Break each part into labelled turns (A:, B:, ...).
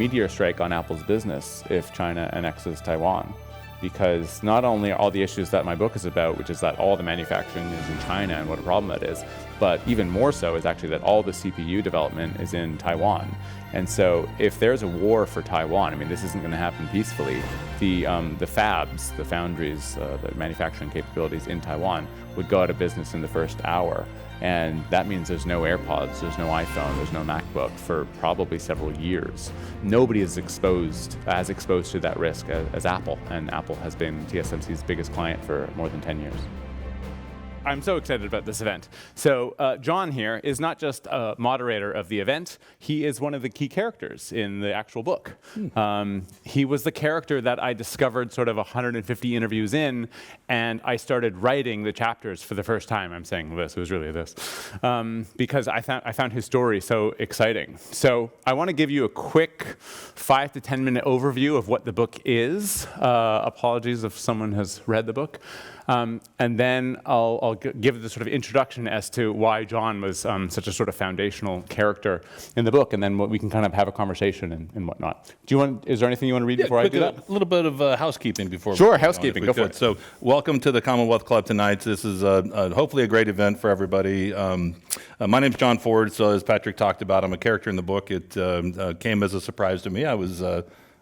A: meteor strike on Apple's business if China annexes Taiwan. Because not only are all the issues that my book is about, which is that all the manufacturing is in China and what a problem that is, but even more so is actually that all the CPU development is in Taiwan. And so if there's a war for Taiwan, I mean, this isn't going to happen peacefully. The fabs, the foundries, the manufacturing capabilities in Taiwan would go out of business in the first hour. And that means there's no AirPods, there's no iPhone, there's no MacBook for probably several years. Nobody is as exposed to that risk as Apple, and Apple has been TSMC's biggest client for more than 10 years. I'm so excited about this event. So John here is not just a moderator of the event, he is one of the key characters in the actual book. He was the character that I discovered sort of 150 interviews in, and I started writing the chapters for the first time. I'm saying this, it was really this, because I found his story so exciting. So I want to give you a quick 5 to 10 minute overview of what the book is. Apologies if someone has read the book. And then I'll give the sort of introduction as to why John was such a sort of foundational character in the book, and then we can kind of have a conversation and whatnot. Is there anything you want to read before I do that?
B: A little bit of housekeeping before.
A: Sure, housekeeping. Go for it.
B: So, welcome to the Commonwealth Club tonight. This is hopefully a great event for everybody. My name's John Ford. So, as Patrick talked about, I'm a character in the book. It came as a surprise to me. I was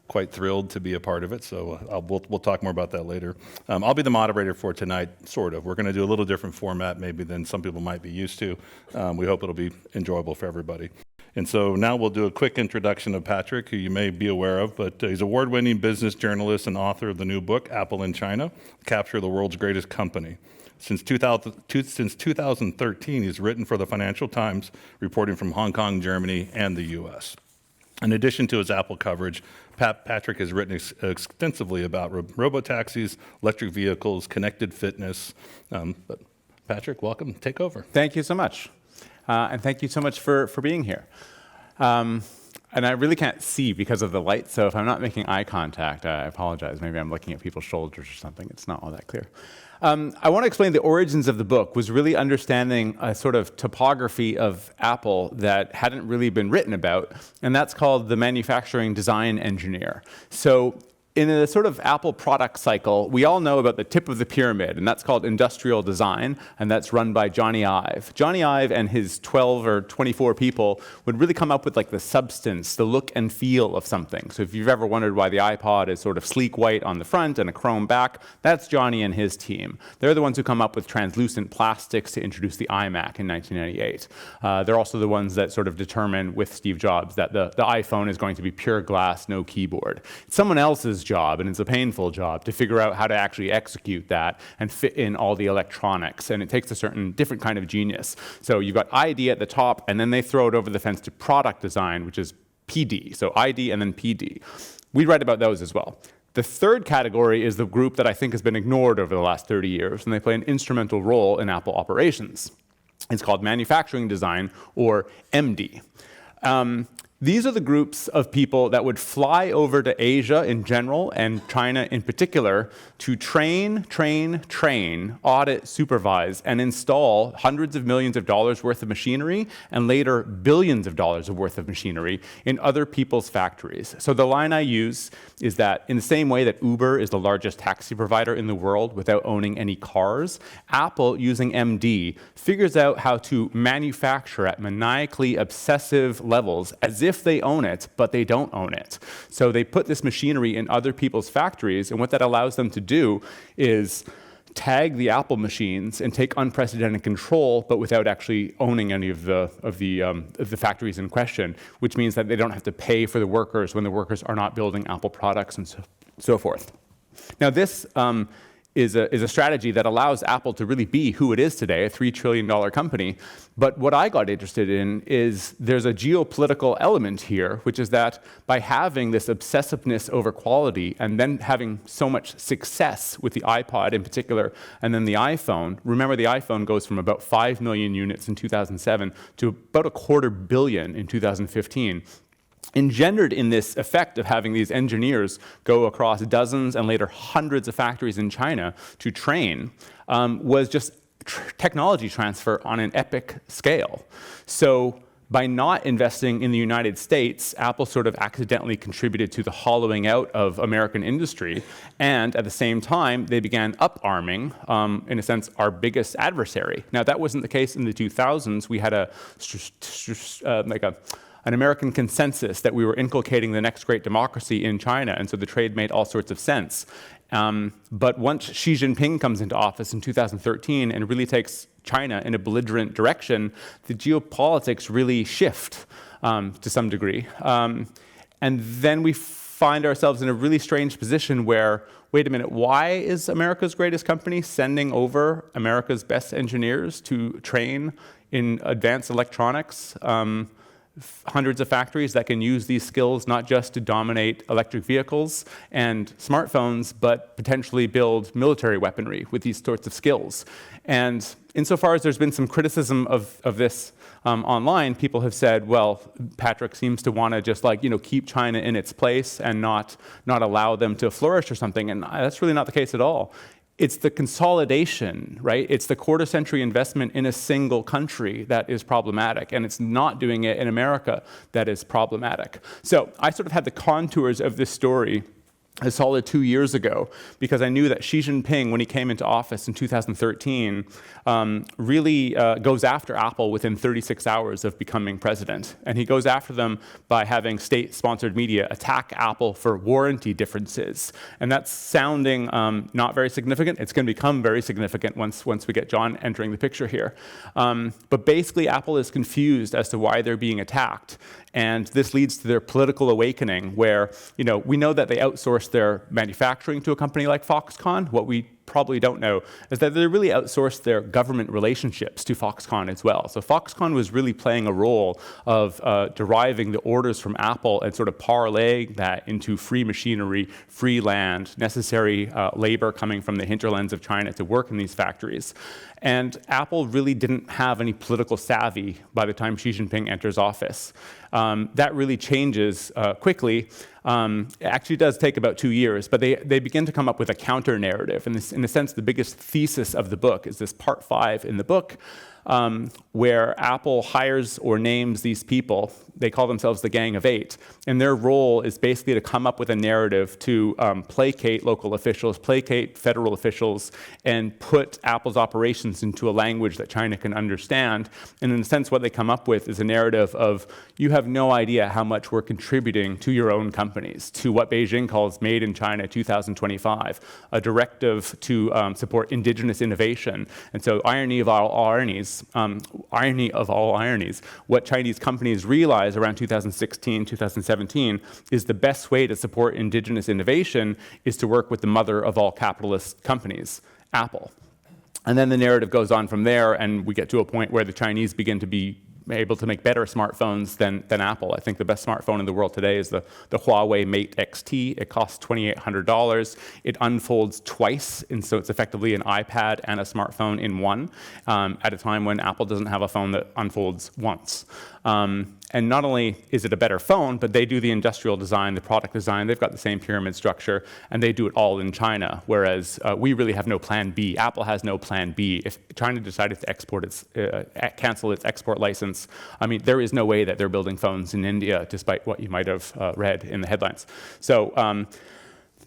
B: quite thrilled to be a part of it, so we'll talk more about that later. I'll be the moderator for tonight, sort of. We're going to do a little different format maybe than some people might be used to. We hope it'll be enjoyable for everybody. And so now we'll do a quick introduction of Patrick, who you may be aware of, but he's an award-winning business journalist and author of the new book, Apple in China, Capture the World's Greatest Company. Since 2013, he's written for the Financial Times, reporting from Hong Kong, Germany, and the US. In addition to his Apple coverage, Patrick has written extensively about robotaxis, electric vehicles, connected fitness. But Patrick, welcome. Take over.
A: Thank you so much. And thank you so much for being here. And I really can't see because of the light, so if I'm not making eye contact, I apologize. Maybe I'm looking at people's shoulders or something. It's not all that clear. I want to explain the origins of the book was really understanding a sort of topography of Apple that hadn't really been written about, and that's called the manufacturing design engineer. So in a sort of Apple product cycle, we all know about the tip of the pyramid, and that's called industrial design, and that's run by Jony Ive. Jony Ive and his 12 or 24 people would really come up with like the substance, the look and feel of something. So if you've ever wondered why the iPod is sort of sleek white on the front and a chrome back, that's Jony and his team. They're the ones who come up with translucent plastics to introduce the iMac in 1998. They're also the ones that sort of determine with Steve Jobs that the iPhone is going to be pure glass, no keyboard. It's someone else's job, and it's a painful job, to figure out how to actually execute that and fit in all the electronics. And it takes a certain different kind of genius. So you've got ID at the top, and then they throw it over the fence to product design, which is PD. So ID and then PD. We write about those as well. The third category is the group that I think has been ignored over the last 30 years, and they play an instrumental role in Apple operations. It's called manufacturing design, or MD. These are the groups of people that would fly over to Asia in general and China in particular to train, audit, supervise, and install hundreds of millions of dollars worth of machinery and later billions of dollars worth of machinery in other people's factories. So the line I use is that in the same way that Uber is the largest taxi provider in the world without owning any cars, Apple, using MD, figures out how to manufacture at maniacally obsessive levels as if they own it, but they don't own it. So they put this machinery in other people's factories, and what that allows them to do is tag the Apple machines and take unprecedented control, but without actually owning any of the factories in question, which means that they don't have to pay for the workers when the workers are not building Apple products and so forth. Now this is a strategy that allows Apple to really be who it is today, a $3 trillion company. But what I got interested in is there's a geopolitical element here, which is that by having this obsessiveness over quality and then having so much success with the iPod in particular, and then the iPhone, remember the iPhone goes from about 5 million units in 2007 to about 250 million in 2015. Engendered in this effect of having these engineers go across dozens and later hundreds of factories in China to train was just technology transfer on an epic scale. So by not investing in the United States, Apple sort of accidentally contributed to the hollowing out of American industry, and at the same time, they began up-arming, in a sense, our biggest adversary. Now, that wasn't the case in the 2000s. We had an American consensus that we were inculcating the next great democracy in China, and so the trade made all sorts of sense. But once Xi Jinping comes into office in 2013 and really takes China in a belligerent direction, the geopolitics really shift to some degree. And then we find ourselves in a really strange position where, wait a minute, why is America's greatest company sending over America's best engineers to train in advanced electronics? Hundreds of factories that can use these skills not just to dominate electric vehicles and smartphones, but potentially build military weaponry with these sorts of skills. And insofar as there's been some criticism of this online, people have said, well, Patrick seems to want to just keep China in its place and not allow them to flourish or something. And that's really not the case at all. It's the consolidation, right? It's the quarter-century investment in a single country that is problematic, and it's not doing it in America that is problematic. So I sort of had the contours of this story a solid 2 years ago, because I knew that Xi Jinping, when he came into office in 2013, really goes after Apple within 36 hours of becoming president. And he goes after them by having state-sponsored media attack Apple for warranty differences. And that's sounding not very significant. It's going to become very significant once we get John entering the picture here. But basically, Apple is confused as to why they're being attacked. And this leads to their political awakening, where we know that they outsource their manufacturing to a company like Foxconn. What we probably don't know is that they really outsourced their government relationships to Foxconn as well. So Foxconn was really playing a role of deriving the orders from Apple and sort of parlaying that into free machinery, free land, necessary labor coming from the hinterlands of China to work in these factories. And Apple really didn't have any political savvy by the time Xi Jinping enters office. That really changes quickly. It actually does take about 2 years, but they begin to come up with a counter-narrative. And this, in a sense, the biggest thesis of the book is this part 5 in the book, where Apple hires or names these people. They call themselves the Gang of Eight. And their role is basically to come up with a narrative to placate local officials, placate federal officials, and put Apple's operations into a language that China can understand. And in a sense, what they come up with is a narrative of, you have no idea how much we're contributing to your own companies, to what Beijing calls Made in China 2025, a directive to support indigenous innovation. And so irony of all ironies, what Chinese companies realize around 2016, 2017, is the best way to support indigenous innovation is to work with the mother of all capitalist companies, Apple. And then the narrative goes on from there, and we get to a point where the Chinese begin to be able to make better smartphones than Apple. I think the best smartphone in the world today is the Huawei Mate XT. It costs $2,800. It unfolds twice, and so it's effectively an iPad and a smartphone in one, at a time when Apple doesn't have a phone that unfolds once. And not only is it a better phone, but they do the industrial design, the product design. They've got the same pyramid structure, and they do it all in China, whereas we really have no plan B. Apple has no plan B. If China decided to cancel its export license, I mean, there is no way that they're building phones in India, despite what you might have read in the headlines. So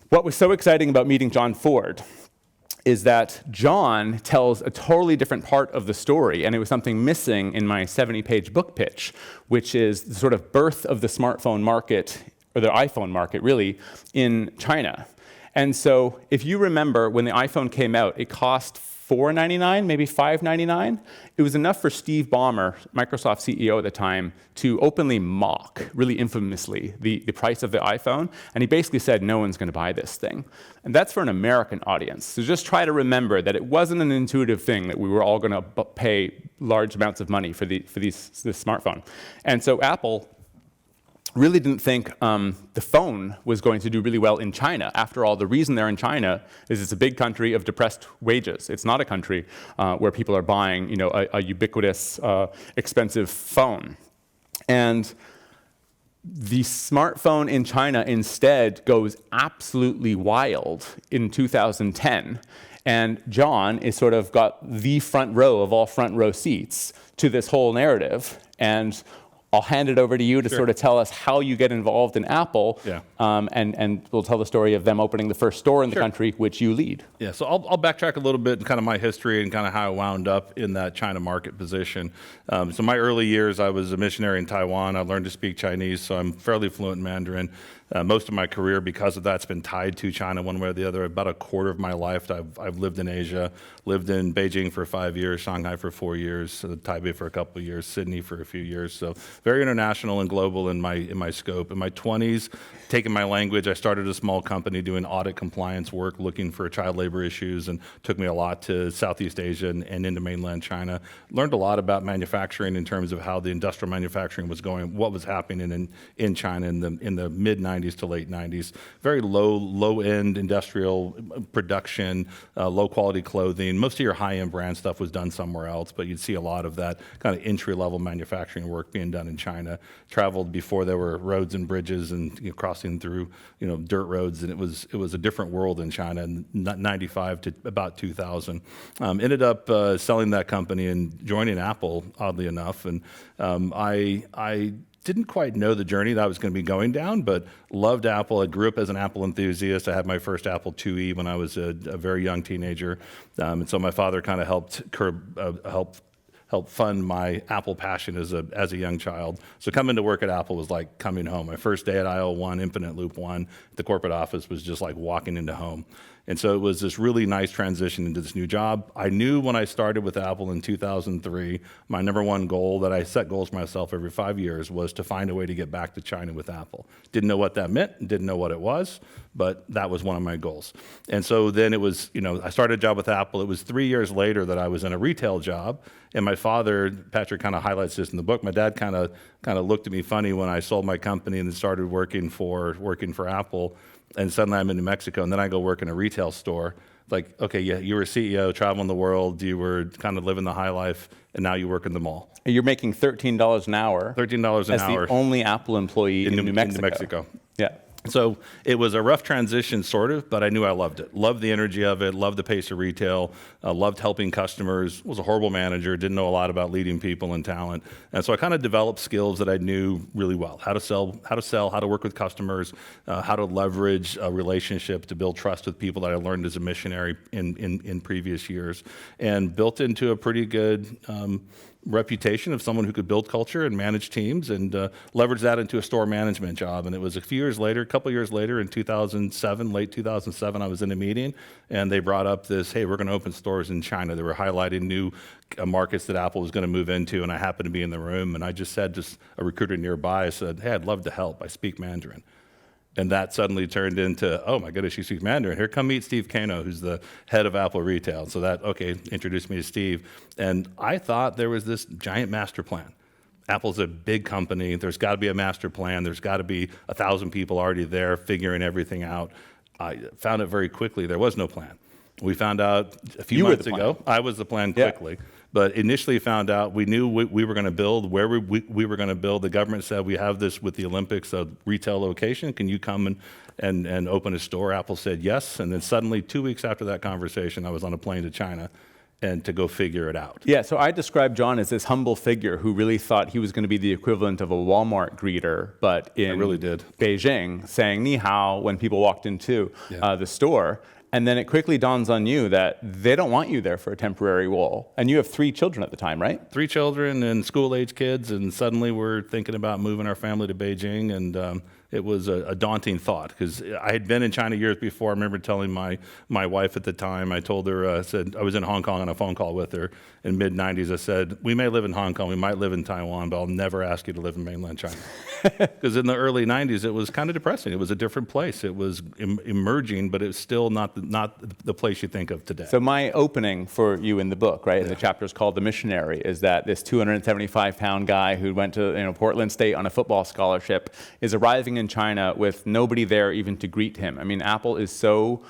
A: what was so exciting about meeting John Ford is that John tells a totally different part of the story, and it was something missing in my 70-page book pitch, which is the sort of birth of the smartphone market, or the iPhone market, really, in China. And so if you remember, when the iPhone came out, it cost $4.99, maybe $5.99. It was enough for Steve Ballmer, Microsoft CEO at the time, to openly mock, really infamously, the price of the iPhone. And he basically said, no one's going to buy this thing. And that's for an American audience. So just try to remember that it wasn't an intuitive thing that we were all going to pay large amounts of money for this smartphone. And so Apple really didn't think the phone was going to do really well in China. After all, the reason they're in China is it's a big country of depressed wages. It's not a country where people are buying, a ubiquitous, expensive phone. And the smartphone in China instead goes absolutely wild in 2010. And John is sort of got the front row of all front row seats to this whole narrative. And I'll hand it over to you to sort of tell us how you get involved in Apple.
B: Yeah.
A: And we'll tell the story of them opening the first store in the country, which you lead.
B: Yeah, so I'll backtrack a little bit in kind of my history and kind of how I wound up in that China market position. So my early years, I was a missionary in Taiwan. I learned to speak Chinese, so I'm fairly fluent in Mandarin. Most of my career, because of that, has been tied to China one way or the other. About a quarter of my life, I've lived in Asia, lived in Beijing for 5 years, Shanghai for 4 years, Taipei for a couple of years, Sydney for a few years. So very international and global in my scope. In my 20s, taking my language, I started a small company doing audit compliance work, looking for child labor issues, and took me a lot to Southeast Asia and into mainland China. Learned a lot about manufacturing in terms of how the industrial manufacturing was going, what was happening in China in the mid-90s to late 90s. Very low-end industrial production, low-quality clothing. Most of your high-end brand stuff was done somewhere else, but you'd see a lot of that kind of entry-level manufacturing work being done in China. Traveled before there were roads and bridges and crossing through dirt roads, and it was a different world in China in 95 to about 2000. Ended up selling that company and joining Apple, oddly enough, and I didn't quite know the journey that I was going to be going down, but loved Apple. I grew up as an Apple enthusiast. I had my first Apple IIe when I was a very young teenager, and so my father kind of helped fund my Apple passion as a young child. So coming to work at Apple was like coming home. My first day at IO1, Infinite Loop 1, the corporate office was just like walking into home. And so it was this really nice transition into this new job. I knew when I started with Apple in 2003, my number one goal that I set goals for myself every 5 years was to find a way to get back to China with Apple. Didn't know what that meant, didn't know what it was, but that was one of my goals. And so then it was, I started a job with Apple. It was 3 years later that I was in a retail job. And my father, Patrick kind of highlights this in the book, my dad kind of looked at me funny when I sold my company and then started working for Apple. And suddenly I'm in New Mexico, and then I go work in a retail store. Like, okay, yeah, you were a CEO, traveling the world, you were kind of living the high life, and now you work in the mall.
A: You're making $13 an hour.
B: $13 an hour.
A: As the only Apple employee in New Mexico.
B: In New Mexico.
A: Yeah.
B: So it was a rough transition, sort of, but I knew I loved it. Loved the energy of it, loved the pace of retail, loved helping customers, was a horrible manager, didn't know a lot about leading people and talent. And so I kind of developed skills that I knew really well, how to sell, how to work with customers, how to leverage a relationship to build trust with people that I learned as a missionary in previous years, and built into a pretty good reputation of someone who could build culture and manage teams, and leverage that into a store management job. And it was a couple years later in 2007, late 2007, I was in a meeting and they brought up this, hey, we're going to open stores in China. They were highlighting new markets that Apple was going to move into, and I happened to be in the room, and I just said to a recruiter nearby, I said, hey, I'd love to help. I speak Mandarin. And that suddenly turned into, oh my goodness, she speaks Mandarin. Here, come meet Steve Kano, who's the head of Apple Retail. So that, okay, introduced me to Steve. And I thought there was this giant master plan. Apple's a big company. There's got to be a master plan. There's got to be 1,000 people already there figuring everything out. I found it very quickly. There was no plan. We found out a few months ago. I was the plan quickly. Yeah. But initially found out, we knew we were going to build, where we were going to build. The government said, we have this with the Olympics, a retail location. Can you come and open a store? Apple said yes. And then suddenly, 2 weeks after that conversation, I was on a plane to China and to go figure it out.
A: Yeah, so I described John as this humble figure who really thought he was going to be the equivalent of a Walmart greeter, but in Beijing, saying ni hao when people walked into the store. And then it quickly dawns on you that they don't want you there for a temporary role. And you have 3 children at the time, right?
B: 3 children and school-age kids, and suddenly we're thinking about moving our family to Beijing, and it was a daunting thought, because I had been in China years before. I remember telling my wife at the time, I told her, I said, I was in Hong Kong on a phone call with her in mid-90s. I said, we may live in Hong Kong, we might live in Taiwan, but I'll never ask you to live in mainland China. Because in the early 90s, it was kind of depressing. It was a different place. It was emerging, but it's still not the place you think of today.
A: So my opening for you in the book, right, and the chapter is called The Missionary, is that this 275-pound guy who went to Portland State on a football scholarship is arriving in China with nobody there even to greet him. I mean, Apple is so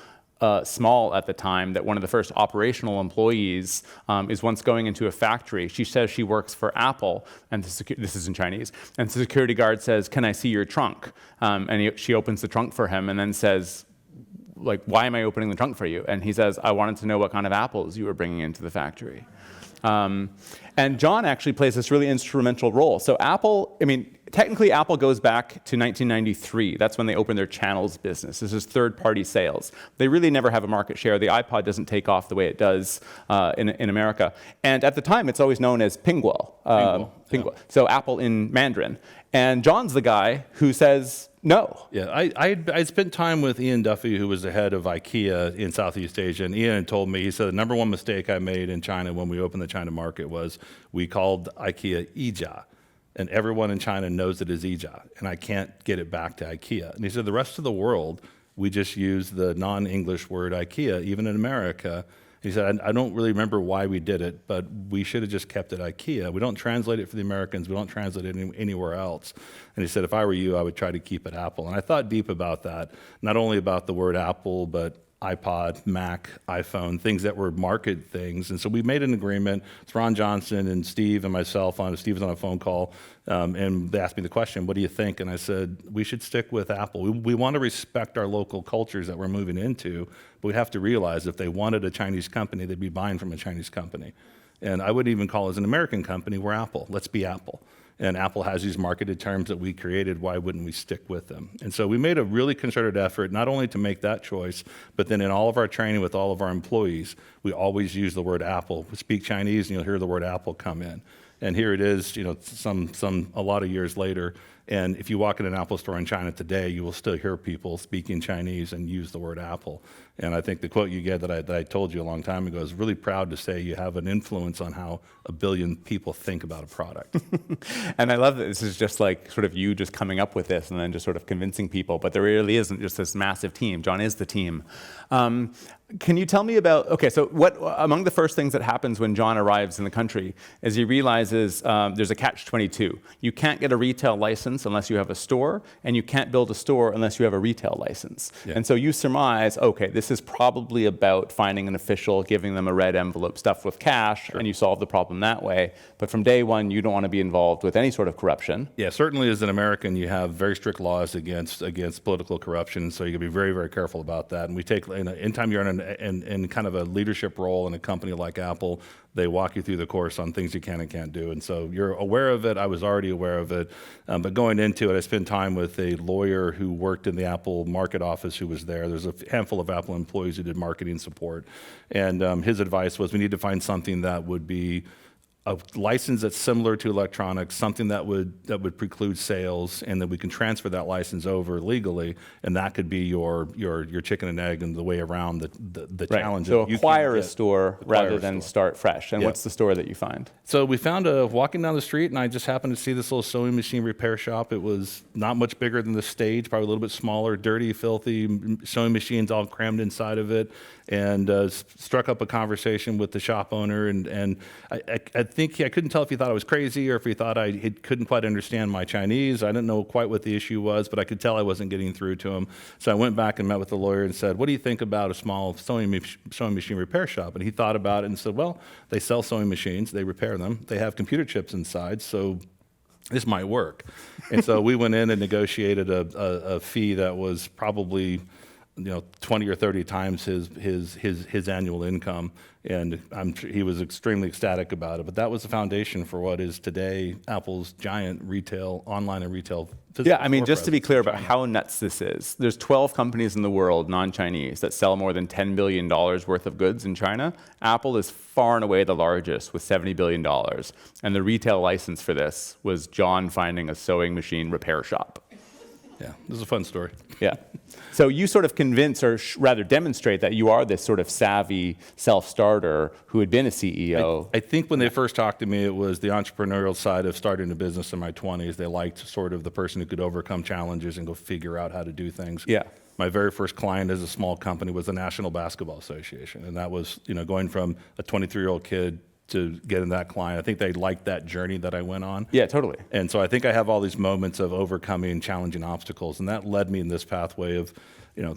A: small at the time that one of the first operational employees is once going into a factory. She says she works for Apple, and this is in Chinese, and the security guard says, can I see your trunk? And she opens the trunk for him and then says, like, why am I opening the trunk for you? And he says, I wanted to know what kind of apples you were bringing into the factory. And John actually plays this really instrumental role. So Apple, I mean, technically Apple goes back to 1993. That's when they opened their channels business. This is third-party sales. They really never have a market share. The iPod doesn't take off the way it does in America. And at the time, it's always known as Pingguo. Pingguo. Yeah. So Apple in Mandarin. And John's the guy who says, no.
B: Yeah, I spent time with Ian Duffy, who was the head of IKEA in Southeast Asia, and Ian told me, he said, the number one mistake I made in China when we opened the China market was we called IKEA Ija, and everyone in China knows it as Ija, and I can't get it back to IKEA. And he said, the rest of the world, we just use the non-English word IKEA, even in America. He said, I don't really remember why we did it, but we should have just kept it IKEA. We don't translate it for the Americans. We don't translate it anywhere else. And he said, if I were you, I would try to keep it Apple. And I thought deep about that, not only about the word Apple, but iPod, Mac, iPhone, things that were market things. And so we made an agreement. It's Ron Johnson and Steve and myself. Steve was on a phone call, and they asked me the question, what do you think? And I said, we should stick with Apple. We want to respect our local cultures that we're moving into, but we have to realize if they wanted a Chinese company, they'd be buying from a Chinese company. And I wouldn't even call us an American company. We're Apple. Let's be Apple. And Apple has these marketed terms that we created. Why wouldn't we stick with them? And so we made a really concerted effort, not only to make that choice, but then in all of our training with all of our employees, we always use the word Apple. We speak Chinese, and you'll hear the word Apple come in. And here it is, you know, a lot of years later. And if you walk in an Apple store in China today, you will still hear people speaking Chinese and use the word Apple. And I think the quote you get that I told you a long time ago is really proud to say you have an influence on how 1 billion people think about a product.
A: And I love that this is just like sort of you just coming up with this and then just sort of convincing people, but there really isn't just this massive team. John is the team. Can you tell me about, okay, so what among the first things that happens when John arrives in the country is he realizes there's a catch-22. You can't get a retail license unless you have a store, and you can't build a store unless you have a retail license. Yeah. And so you surmise, okay, this is probably about finding an official, giving them a red envelope stuffed with cash, sure, and you solve the problem that way. But from day one, you don't want to be involved with any sort of corruption.
B: Yeah, certainly as an American, you have very strict laws against political corruption, so you can be very, very careful about that. And we take, anytime you're in kind of a leadership role in a company like Apple, they walk you through the course on things you can and can't do. And so you're aware of it. I was already aware of it. But going into it, I spent time with a lawyer who worked in the Apple market office who was there. There's a handful of Apple employees who did marketing support. And his advice was we need to find something that would be a license that's similar to electronics, something that would preclude sales, and that we can transfer that license over legally, and that could be your chicken and egg and the way around the
A: right.
B: challenge.
A: So acquire a store rather than start fresh. And
B: yeah.
A: What's the store that you find?
B: So we found walking down the street, and I just happened to see this little sewing machine repair shop. It was not much bigger than the stage, probably a little bit smaller, dirty, filthy sewing machines all crammed inside of it, and struck up a conversation with the shop owner, and I think I couldn't tell if he thought I was crazy or if he thought he couldn't quite understand my Chinese. I didn't know quite what the issue was, but I could tell I wasn't getting through to him. So I went back and met with the lawyer and said, what do you think about a small sewing machine repair shop? And he thought about it and said, well, they sell sewing machines, they repair them, they have computer chips inside, so this might work. And so we went in and negotiated a fee that was probably 20 or 30 times his annual income, and he was extremely ecstatic about it. But that was the foundation for what is today Apple's giant retail, online and retail.
A: Yeah, I mean, just to be clear about how nuts this is, there's 12 companies in the world, non-Chinese, that sell more than $10 billion worth of goods in China. Apple is far and away the largest with $70 billion. And the retail license for this was John finding a sewing machine repair shop.
B: Yeah, this is a fun story.
A: Yeah. So you sort of convince, or rather demonstrate, that you are this sort of savvy self-starter who had been a CEO.
B: I think when they first talked to me, it was the entrepreneurial side of starting a business in my 20s. They liked sort of the person who could overcome challenges and go figure out how to do things.
A: Yeah.
B: My very first client as a small company was the National Basketball Association, and that was, going from a 23-year-old kid to get in that client. I think they liked that journey that I went on.
A: Yeah, totally.
B: And so I think I have all these moments of overcoming challenging obstacles, and that led me in this pathway of,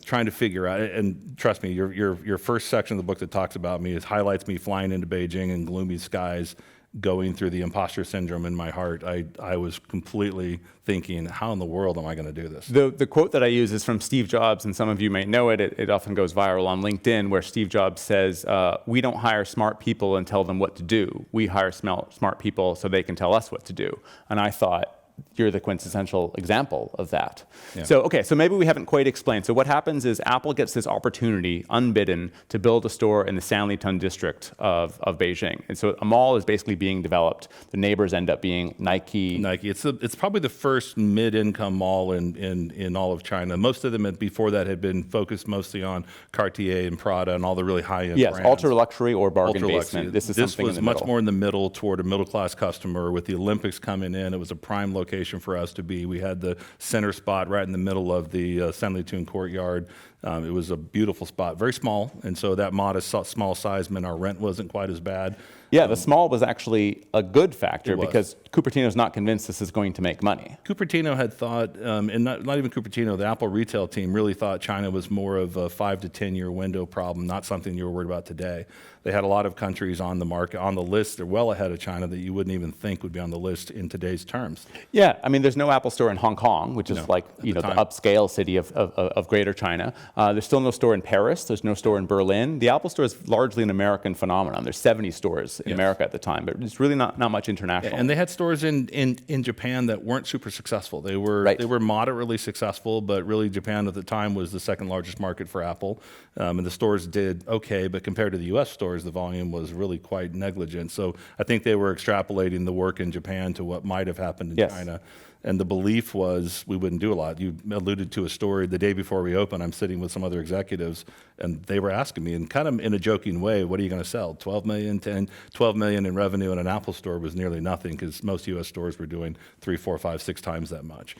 B: trying to figure out. And trust me, your first section of the book that talks about me highlights me flying into Beijing in gloomy skies, going through the imposter syndrome in my heart. I was completely thinking, how in the world am I going to do this?
A: The quote that I use is from Steve Jobs, and some of you may know it. It often goes viral on LinkedIn, where Steve Jobs says, we don't hire smart people and tell them what to do. We hire smart people so they can tell us what to do. And I thought, you're the quintessential example of that.
B: Yeah.
A: So maybe we haven't quite explained. So what happens is Apple gets this opportunity, unbidden, to build a store in the Sanlitun district of Beijing. And so a mall is basically being developed. The neighbors end up being Nike.
B: It's probably the first mid-income mall in all of China. Most of them before that had been focused mostly on Cartier and Prada and all the really high-end brands.
A: Yes, ultra luxury or bargain basement. This
B: was much more in the middle, toward a middle-class customer. With the Olympics coming in, it was a prime location for us to be. We had the center spot right in the middle of the Sanlitun courtyard. It was a beautiful spot, very small, and so that modest small size meant our rent wasn't quite as bad.
A: Yeah, the small was actually a good factor because Cupertino's not convinced this is going to make money.
B: Cupertino had thought, and not even Cupertino, the Apple retail team really thought China was more of a 5 to 10 year window problem, not something you were worried about today. They had a lot of countries on the market, on the list. They're well ahead of China that you wouldn't even think would be on the list in today's terms.
A: Yeah, I mean, there's no Apple store in Hong Kong, which is the upscale city of Greater China. There's still no store in Paris. There's no store in Berlin. The Apple store is largely an American phenomenon. There's 70 stores in America at the time, but it's really not much international.
B: And they had stores in Japan that weren't super successful. They were moderately successful, but really Japan at the time was the second largest market for Apple. And the stores did okay, but compared to the US stores, the volume was really quite negligent. So I think they were extrapolating the work in Japan to what might have happened in China. And the belief was we wouldn't do a lot. You alluded to a story the day before we opened. I'm sitting with some other executives, and they were asking me, and kind of in a joking way, what are you going to sell? 12 million in revenue in an Apple store was nearly nothing because most U.S. stores were doing 3, 4, 5, 6 times that much.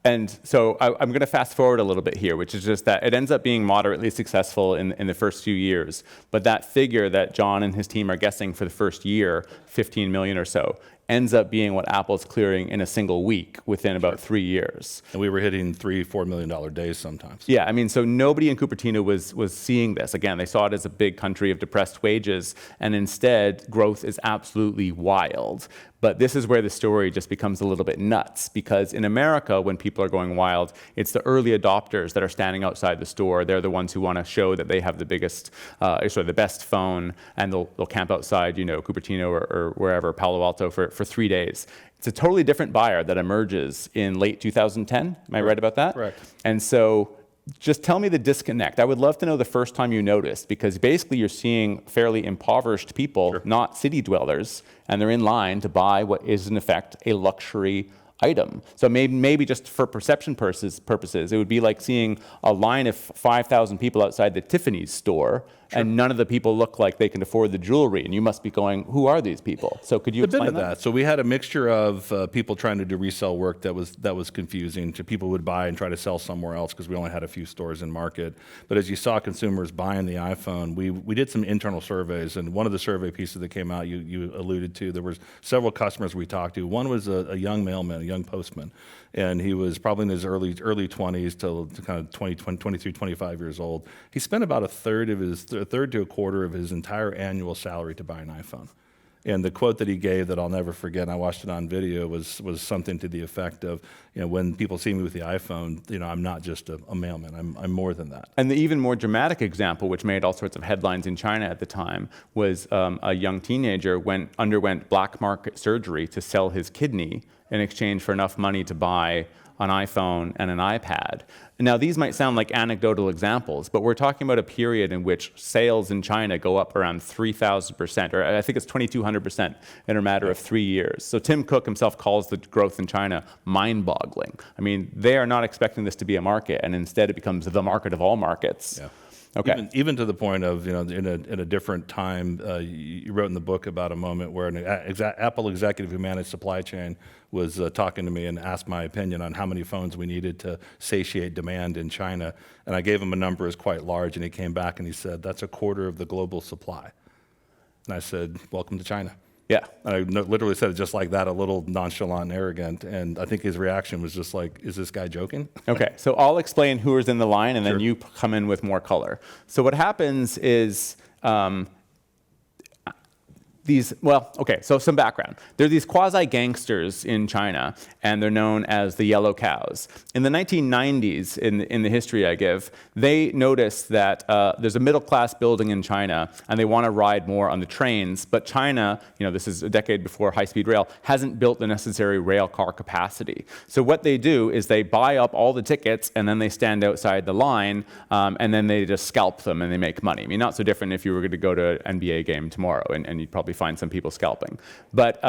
A: And so I'm going to fast forward a little bit here, which is just that it ends up being moderately successful in the first few years. But that figure that John and his team are guessing for the first year, 15 million or so, ends up being what Apple's clearing in a single week within about 3 years.
B: And we were hitting $3-4 million days sometimes.
A: Yeah, I mean, so nobody in Cupertino was seeing this. Again, they saw it as a big country of depressed wages, and instead, growth is absolutely wild. But this is where the story just becomes a little bit nuts, because in America, when people are going wild, it's the early adopters that are standing outside the store. They're the ones who want to show that they have the biggest, the best phone, and they'll camp outside, Cupertino or wherever, Palo Alto for 3 days. It's a totally different buyer that emerges in late 2010. Am I right about that?
B: Correct.
A: And so just tell me the disconnect. I would love to know the first time you noticed, because basically you're seeing fairly impoverished people, not city dwellers, and they're in line to buy what is in effect a luxury item. So maybe just for perception purposes, it would be like seeing a line of 5,000 people outside the Tiffany's store, and none of the people look like they can afford the jewelry, and you must be going, who are these people? So could you explain that?
B: So we had a mixture of people trying to do resale work that was confusing. To people would buy and try to sell somewhere else because we only had a few stores in market. But as you saw consumers buying the iPhone, we did some internal surveys, and one of the survey pieces that came out, you alluded to, there were several customers we talked to. One was a young mailman, a young postman, and he was probably in his early 20s to kind of 23, 25 years old. He spent about a third to a quarter of his entire annual salary to buy an iPhone. And the quote that he gave that I'll never forget, and I watched it on video, was something to the effect of, when people see me with the iPhone, I'm not just a mailman. I'm more than that.
A: And the even more dramatic example, which made all sorts of headlines in China at the time, was a young teenager underwent black market surgery to sell his kidney in exchange for enough money to buy an iPhone and an iPad. Now, these might sound like anecdotal examples, but we're talking about a period in which sales in China go up around 3,000%, or I think it's 2,200% in a matter of 3 years. So Tim Cook himself calls the growth in China mind-boggling. I mean, they are not expecting this to be a market, and instead it becomes the market of all markets.
B: Yeah.
A: Okay.
B: Even to the point of, in a different time, you wrote in the book about a moment where an Apple executive who managed supply chain was talking to me and asked my opinion on how many phones we needed to satiate demand in China. And I gave him a number as quite large, and he came back and he said, that's a quarter of the global supply. And I said, welcome to China.
A: Yeah.
B: And I literally said it just like that, a little nonchalant and arrogant. And I think his reaction was just like, is this guy joking?
A: Okay, so I'll explain who is in the line, and then you come in with more color. So what happens is so some background. There are these quasi-gangsters in China, and they're known as the yellow cows. In the 1990s, in the history I give, they noticed that there's a middle-class building in China, and they want to ride more on the trains, but China, this is a decade before high-speed rail, hasn't built the necessary rail car capacity. So what they do is they buy up all the tickets, and then they stand outside the line, and then they just scalp them, and they make money. I mean, not so different if you were going to go to an NBA game tomorrow, and you'd probably find some people scalping. But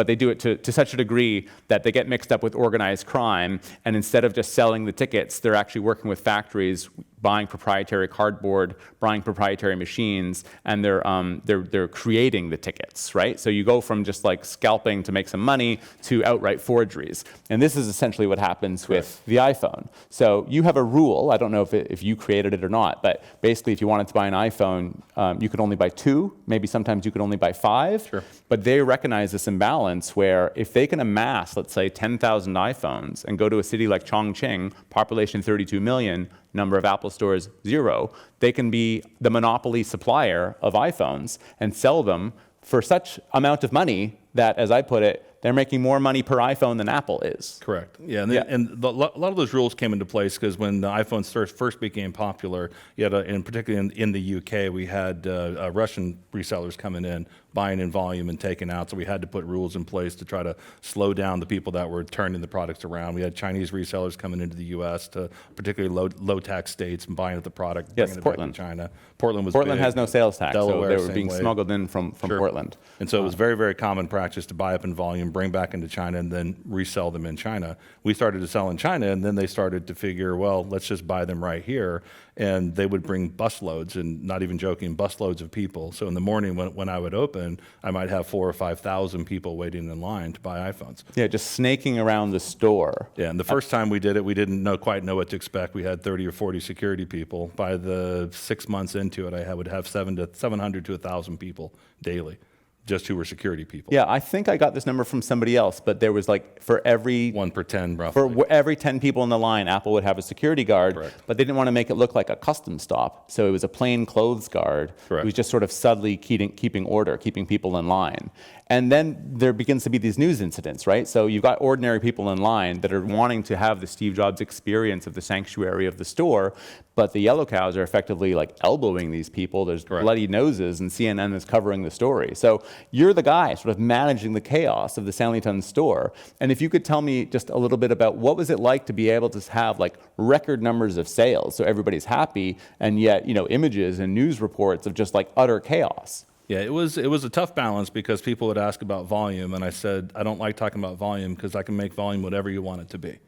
A: they do it to such a degree that they get mixed up with organized crime, and instead of just selling the tickets, they're actually working with factories, buying proprietary cardboard, buying proprietary machines, and they're creating the tickets, right? So you go from just like scalping to make some money to outright forgeries. And this is essentially what happens with the iPhone. So you have a rule, I don't know if you created it or not, but basically if you wanted to buy an iPhone, you could only buy 2, maybe sometimes you could only buy 5.
B: Sure.
A: But they recognize this imbalance where if they can amass, let's say, 10,000 iPhones and go to a city like Chongqing, population 32 million, number of Apple stores 0, they can be the monopoly supplier of iPhones and sell them for such amount of money that, as I put it, they're making more money per iPhone than Apple is.
B: Correct. Yeah, and a lot of those rules came into place because when the iPhones first became popular, you had, and particularly in the UK, we had Russian resellers coming in, buying in volume and taking out. So we had to put rules in place to try to slow down the people that were turning the products around. We had Chinese resellers coming into the U.S. to particularly low tax states and buying up the product, bringing it
A: Portland.
B: back to China. Portland
A: big. Has no sales tax,
B: Delaware,
A: so they were
B: same
A: being
B: way.
A: smuggled in from
B: Sure.
A: Portland.
B: And so it was very, very common practice to buy up in volume, bring back into China, and then resell them in China. We started to sell in China, and then they started to figure, well, let's just buy them right here. And they would bring busloads, and not even joking, busloads of people. So in the morning when I would open, I might have 4,000 or 5,000 people waiting in line to buy iPhones.
A: Yeah, just snaking around the store.
B: Yeah, and the first time we did it, we didn't quite know what to expect. We had 30 or 40 security people. By the 6 months into it, I would have 700 to 1,000 people daily, just who were security people.
A: Yeah, I think I got this number from somebody else, but there was like for every
B: 1 per 10, roughly.
A: for every 10 people in the line, Apple would have a security guard.
B: Correct.
A: But they didn't want to make it look like a custom stop, so it was a plain clothes guard
B: Correct.
A: who was just sort of subtly keeping order, keeping people in line. And then there begins to be these news incidents, right? So you've got ordinary people in line that are wanting to have the Steve Jobs experience of the sanctuary of the store, but the yellow cows are effectively like elbowing these people. There's
B: Correct.
A: bloody noses, and CNN is covering the story. So you're the guy sort of managing the chaos of the Sanlitun store. And if you could tell me just a little bit about what was it like to be able to have like record numbers of sales, so everybody's happy, and yet images and news reports of just like utter chaos.
B: Yeah, it was a tough balance because people would ask about volume, and I said, I don't like talking about volume because I can make volume whatever you want it to be.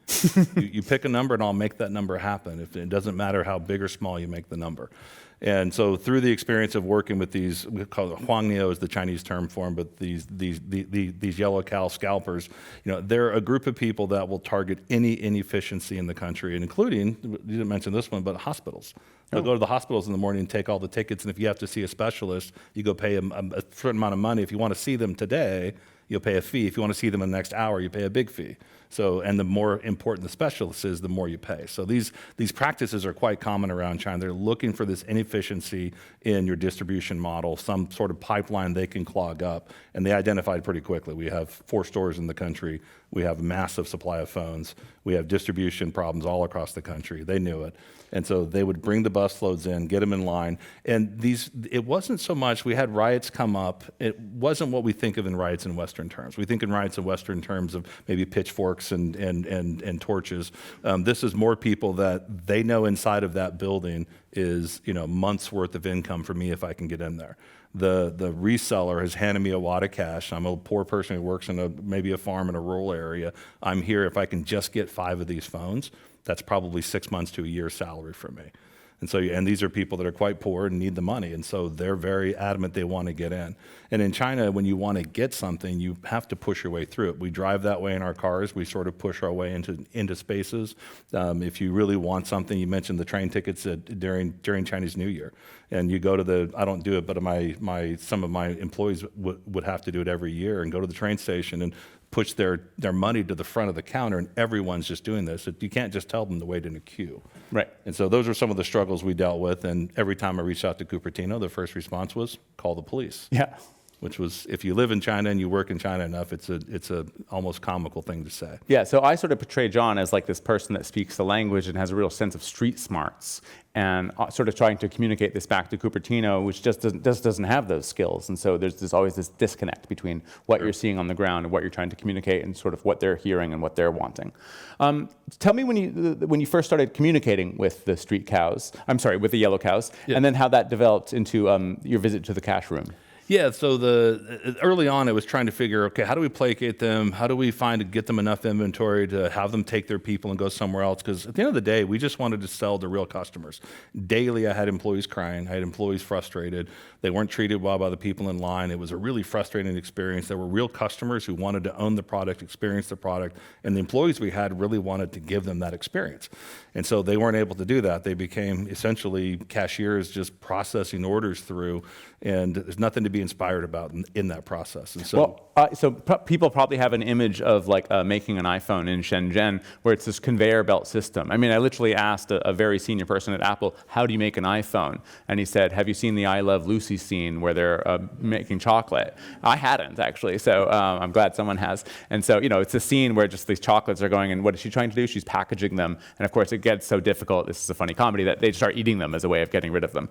B: you pick a number, and I'll make that number happen. It doesn't matter how big or small you make the number. And so through the experience of working with these, we call it Huangneo is the Chinese term for them, but these yellow cow scalpers, they're a group of people that will target any inefficiency in the country, and including, you didn't mention this one, but hospitals. They'll go to the hospitals in the morning and take all the tickets, and if you have to see a specialist, you go pay a certain amount of money. If you want to see them today, you'll pay a fee. If you want to see them in the next hour, you pay a big fee. So, and the more important the specialist is, the more you pay. So these practices are quite common around China. They're looking for this inefficiency in your distribution model, some sort of pipeline they can clog up, and they identified pretty quickly. We have 4 stores in the country. We have a massive supply of phones. We have distribution problems all across the country. They knew it. And so they would bring the bus loads in, get them in line. And it wasn't so much, we had riots come up. It wasn't what we think of in riots in Western terms. We think in riots in Western terms of maybe pitchforks and torches. This is more people that they know inside of that building is, months worth of income for me if I can get in there. The reseller has handed me a wad of cash. I'm a poor person who works in maybe a farm in a rural area. I'm here if I can just get 5 of these phones. That's probably 6 months to a year's salary for me. And these are people that are quite poor and need the money, and so they're very adamant they want to get in. And in China, when you want to get something, you have to push your way through it. We drive that way in our cars. We sort of push our way into spaces. If you really want something, you mentioned the train tickets during Chinese New Year, and you go to I don't do it, but some of my employees would have to do it every year and go to the train station and push their money to the front of the counter, and everyone's just doing this. You can't just tell them to wait in a queue.
A: Right.
B: And so those are some of the struggles we dealt with, and every time I reached out to Cupertino, the first response was, call the police.
A: Yeah.
B: which was, if you live in China and you work in China enough, it's a almost comical thing to say.
A: Yeah, so I sort of portray John as like this person that speaks the language and has a real sense of street smarts, and sort of trying to communicate this back to Cupertino, which just doesn't have those skills. And so there's always this disconnect between what you're seeing on the ground and what you're trying to communicate, and sort of what they're hearing and what they're wanting. Tell me when you first started communicating with the street cows, with the yellow cows, and then how that developed into your visit to the cash room.
B: Yeah, so early on, it was trying to figure, okay, how do we placate them? How do we get them enough inventory to have them take their people and go somewhere else? Because at the end of the day, we just wanted to sell to real customers. Daily, I had employees crying. I had employees frustrated. They weren't treated well by the people in line. It was a really frustrating experience. There were real customers who wanted to own the product, experience the product, and the employees we had really wanted to give them that experience. And so they weren't able to do that. They became essentially cashiers just processing orders through, and there's nothing to be inspired about in that process. And so,
A: people probably have an image of like making an iPhone in Shenzhen, where it's this conveyor belt system. I mean, I literally asked a very senior person at Apple, how do you make an iPhone? And he said, have you seen the I Love Lucy scene where they're making chocolate? I hadn't, actually, so I'm glad someone has. And so, it's a scene where just these chocolates are going, and what is she trying to do? She's packaging them. And of course, it gets so difficult, this is a funny comedy, that they start eating them as a way of getting rid of them.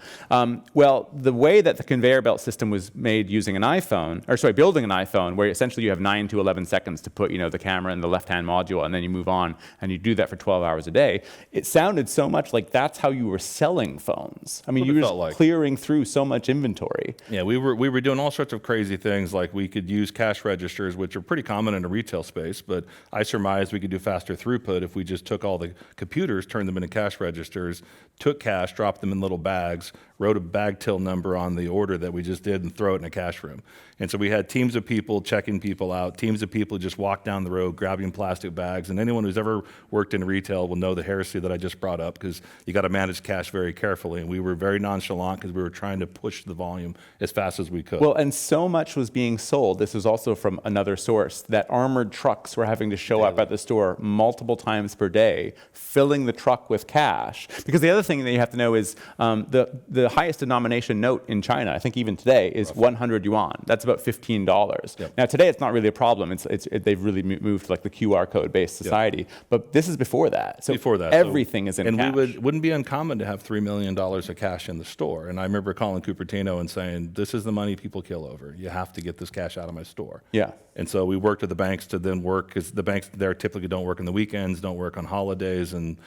A: Well, the way that the conveyor belt system was made using building an iPhone, where essentially you have 9 to 11 seconds to put, the camera in the left-hand module, and then you move on, and you do that for 12 hours a day. It sounded so much like that's how you were selling phones. I mean, you were just clearing through so much inventory.
B: Yeah, we were doing all sorts of crazy things, like we could use cash registers, which are pretty common in a retail space, but I surmised we could do faster throughput if we just took all the computers, turned them into cash registers, took cash, dropped them in little bags, wrote a bag till number on the order that we just did, and throw it in a cash room. And so we had teams of people checking people out, teams of people just walk down the road grabbing plastic bags. And anyone who's ever worked in retail will know the heresy that I just brought up, because you got to manage cash very carefully. And we were very nonchalant because we were trying to push the volume as fast as we could.
A: Well, and so much was being sold. This was also from another source, that armored trucks were having to show up at the store multiple times per day, filling the truck with cash. Because the other thing that you have to know is the highest denomination note in China, I think even today, is 100 yuan. That's about $15.
B: Yep.
A: Now today it's not really a problem. They've really moved to like the QR code-based society. Yep. But this is before that. So everything is in cash.
B: And we wouldn't be uncommon to have $3 million of cash in the store. And I remember calling Cupertino and saying, this is the money people kill over. You have to get this cash out of my store.
A: Yeah.
B: And so we worked with the banks to then work, because the banks there typically don't work on the weekends, don't work on holidays, and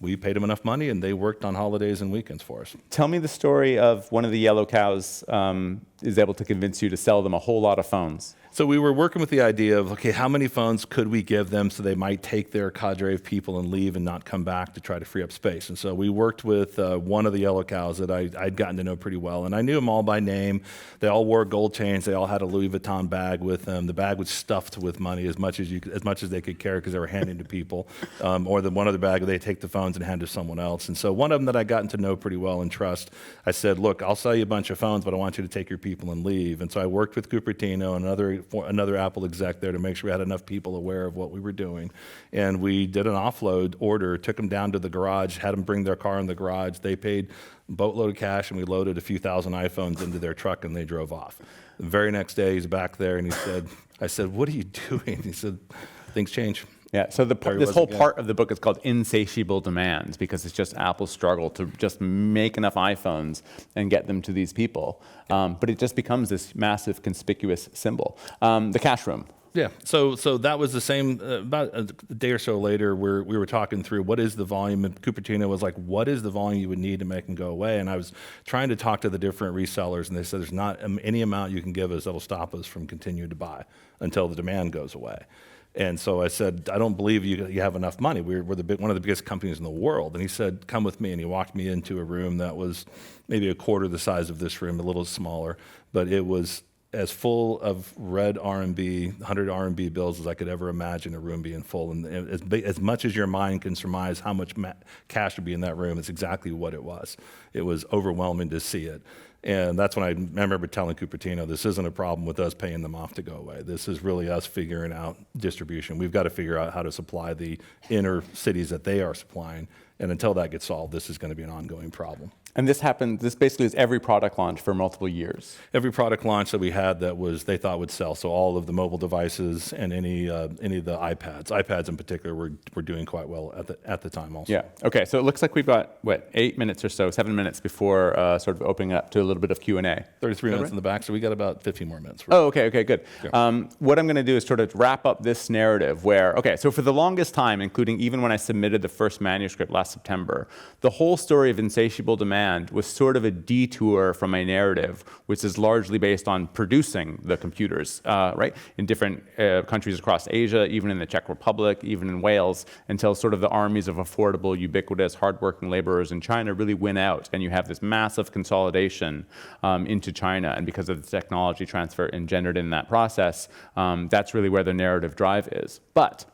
B: we paid them enough money, and they worked on holidays and weekends for us.
A: Tell me the story of one of the yellow cows is able to convince you to sell them a whole lot of phones.
B: So we were working with the idea of, okay, how many phones could we give them so they might take their cadre of people and leave and not come back to try to free up space? And so we worked with one of the yellow cows that I'd gotten to know pretty well, and I knew them all by name. They all wore gold chains. They all had a Louis Vuitton bag with them. The bag was stuffed with money as much as they could carry, because they were handing to people. Or one other bag, they take the phones and hand to someone else. And so one of them that I gotten to know pretty well and trust, I said, look, I'll sell you a bunch of phones, but I want you to take your people and leave. And so I worked with Cupertino and another Apple exec there to make sure we had enough people aware of what we were doing. And we did an offload order, took them down to the garage, had them bring their car in the garage. They paid a boatload of cash, and we loaded a few thousand iPhones into their truck, and they drove off. The very next day, he's back there, and I said, what are you doing? He said, things change.
A: Yeah, so this whole part of the book is called Insatiable Demands, because it's just Apple's struggle to just make enough iPhones and get them to these people. But it just becomes this massive, conspicuous symbol. The cash room.
B: Yeah, so that was the same. About a day or so later, we were talking through what is the volume, and Cupertino was like, what is the volume you would need to make them go away? And I was trying to talk to the different resellers, and they said there's not any amount you can give us that'll stop us from continuing to buy until the demand goes away. And so I said, I don't believe you have enough money. We're one of the biggest companies in the world. And he said, come with me. And he walked me into a room that was maybe a quarter the size of this room, a little smaller, but it was as full of red RMB, 100 RMB bills as I could ever imagine a room being full. And as much as your mind can surmise how much cash would be in that room, it's exactly what it was. It was overwhelming to see it. And that's when I remember telling Cupertino, this isn't a problem with us paying them off to go away. This is really us figuring out distribution. We've got to figure out how to supply the inner cities that they are supplying. And until that gets solved, this is going to be an ongoing problem.
A: And this basically is every product launch for multiple years.
B: Every product launch that we had that they thought would sell. So all of the mobile devices and any of the iPads in particular were doing quite well at the time also.
A: Yeah. Okay. So it looks like we've got 8 minutes or so, 7 minutes before sort of opening up to a little bit of Q&A.
B: 33 minutes in the back, so we got about 15 more minutes.
A: Oh, okay, good.
B: Yeah.
A: What I'm going to do is sort of wrap up this narrative where, so for the longest time, including even when I submitted the first manuscript last September, the whole story of insatiable demand was sort of a detour from my narrative, which is largely based on producing the computers, right, in different countries across Asia, even in the Czech Republic, even in Wales, until sort of the armies of affordable, ubiquitous, hardworking laborers in China really win out, and you have this massive consolidation into China. And because of the technology transfer engendered in that process, that's really where the narrative drive is. But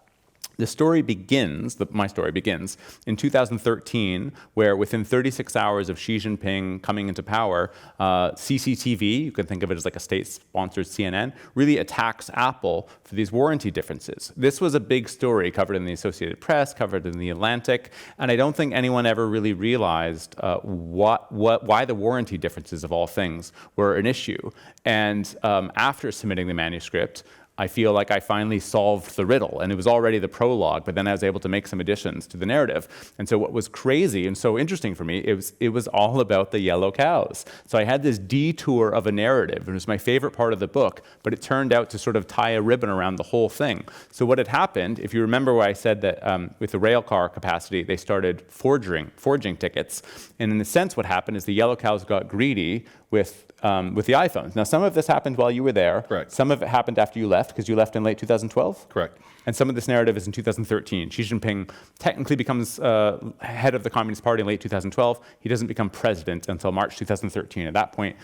A: the story begins, my story begins, in 2013, where within 36 hours of Xi Jinping coming into power, CCTV, you can think of it as like a state-sponsored CNN, really attacks Apple for these warranty differences. This was a big story covered in the Associated Press, covered in the Atlantic, and I don't think anyone ever really realized why the warranty differences of all things were an issue. And after submitting the manuscript, I feel like I finally solved the riddle, and it was already the prologue, but then I was able to make some additions to the narrative. And so what was crazy and so interesting for me, it was all about the yellow cows. So I had this detour of a narrative. It was my favorite part of the book, but it turned out to sort of tie a ribbon around the whole thing. So what had happened, if you remember where I said that with the rail car capacity, they started forging tickets. And in a sense, what happened is the yellow cows got greedy with the iPhones. Now, some of this happened while you were there.
B: Correct.
A: Some of it happened after you left, because you left in late 2012.
B: Correct.
A: And some of this narrative is in 2013. Xi Jinping technically becomes head of the Communist Party in late 2012. He doesn't become president until March 2013. At that point,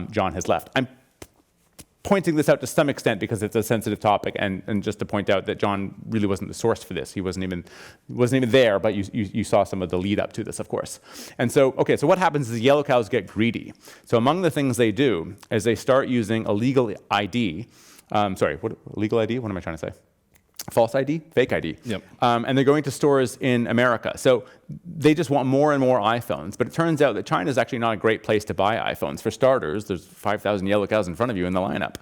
A: John has left. I'm pointing this out to some extent because it's a sensitive topic, and just to point out that John really wasn't the source for this. He wasn't even there, but you saw some of the lead up to this, of course. And so, so what happens is yellow cows get greedy. So among the things they do is they start using illegal ID. Illegal ID? What am I trying to say? False ID? Fake ID.
B: Yep.
A: And they're going to stores in America. So they just want more and more iPhones. But it turns out that China is actually not a great place to buy iPhones. For starters, there's 5,000 yellow cows in front of you in the lineup.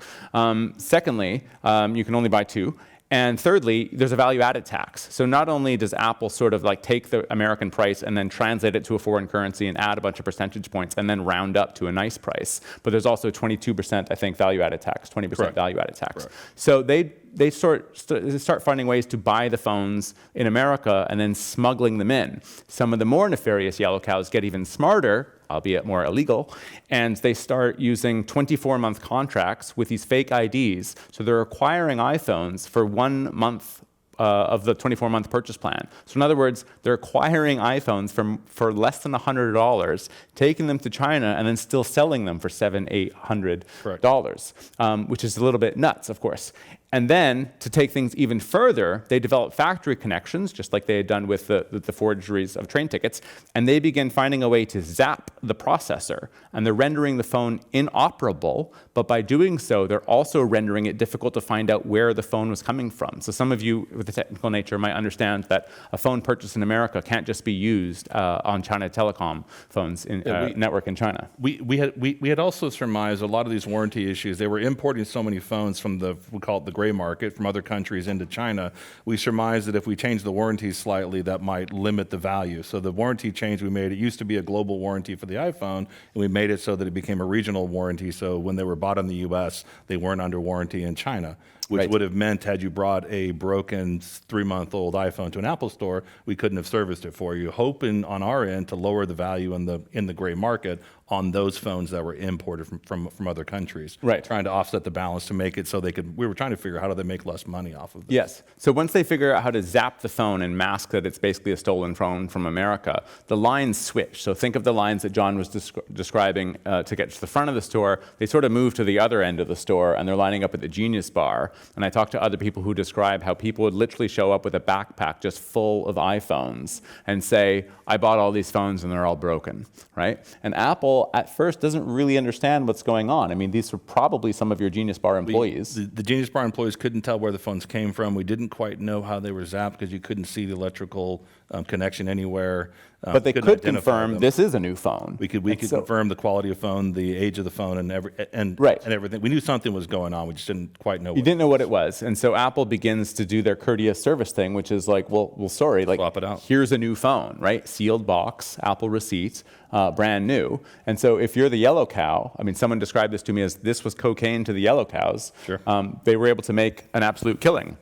A: Secondly, you can only buy 2. And thirdly, there's a value-added tax. So not only does Apple sort of like take the American price and then translate it to a foreign currency and add a bunch of percentage points and then round up to a nice price, but there's also 22%, I think, value-added tax, 20%
B: Correct.
A: value-added tax.
B: Correct.
A: So they start finding ways to buy the phones in America and then smuggling them in. Some of the more nefarious yellow cows get even smarter, albeit more illegal, and they start using 24-month contracts with these fake IDs. So they're acquiring iPhones for 1 month of the 24-month purchase plan. So in other words, they're acquiring iPhones for less than $100, taking them to China, and then still selling them for $700-800, which is a little bit nuts, of course. And then, to take things even further, they develop factory connections, just like they had done with the forgeries of train tickets, and they begin finding a way to zap the processor. And they're rendering the phone inoperable, but by doing so, they're also rendering it difficult to find out where the phone was coming from. So some of you with the technical nature might understand that a phone purchased in America can't just be used on China Telecom phones in network in China.
B: We had also surmised a lot of these warranty issues. They were importing so many phones from we call it the gray market, from other countries into China. We surmised that if we changed the warranty slightly, that might limit the value. So the warranty change we made, it used to be a global warranty for the iPhone, and we made it so that it became a regional warranty. So when they were bought in the US, they weren't under warranty in China, which
A: Right.
B: would have meant had you brought a broken 3-month-old iPhone to an Apple store, we couldn't have serviced it for you, hoping on our end to lower the value in the gray market on those phones that were imported from other countries.
A: Right.
B: Trying to offset the balance to make it so we were trying to figure out how do they make less money off of this.
A: Yes. So once they figure out how to zap the phone and mask that it's basically a stolen phone from America, the lines switch. So think of the lines that John was describing to get to the front of the store. They sort of move to the other end of the store, and they're lining up at the Genius Bar. And I talked to other people who describe how people would literally show up with a backpack just full of iPhones and say, I bought all these phones and they're all broken, right? And Apple at first doesn't really understand what's going on. I mean, these were probably some of your Genius Bar employees.
B: The Genius Bar employees couldn't tell where the phones came from. We didn't quite know how they were zapped because you couldn't see the electrical connection anywhere.
A: But they
B: couldn't
A: could
B: identify
A: confirm
B: them.
A: this is a new phone.
B: We could
A: And so-
B: confirm the quality of phone, the age of the phone, and
A: Right.
B: and everything. We knew something was going on. We just didn't quite know.
A: You didn't know what it was. And so Apple begins to do their courteous service thing, which is like, well, sorry, like,
B: Swap it out.
A: here's a new phone, right? Sealed box, Apple receipt, brand new. And so if you're the yellow cow, I mean, someone described this to me as this was cocaine to the yellow cows.
B: Sure.
A: They were able to make an absolute killing.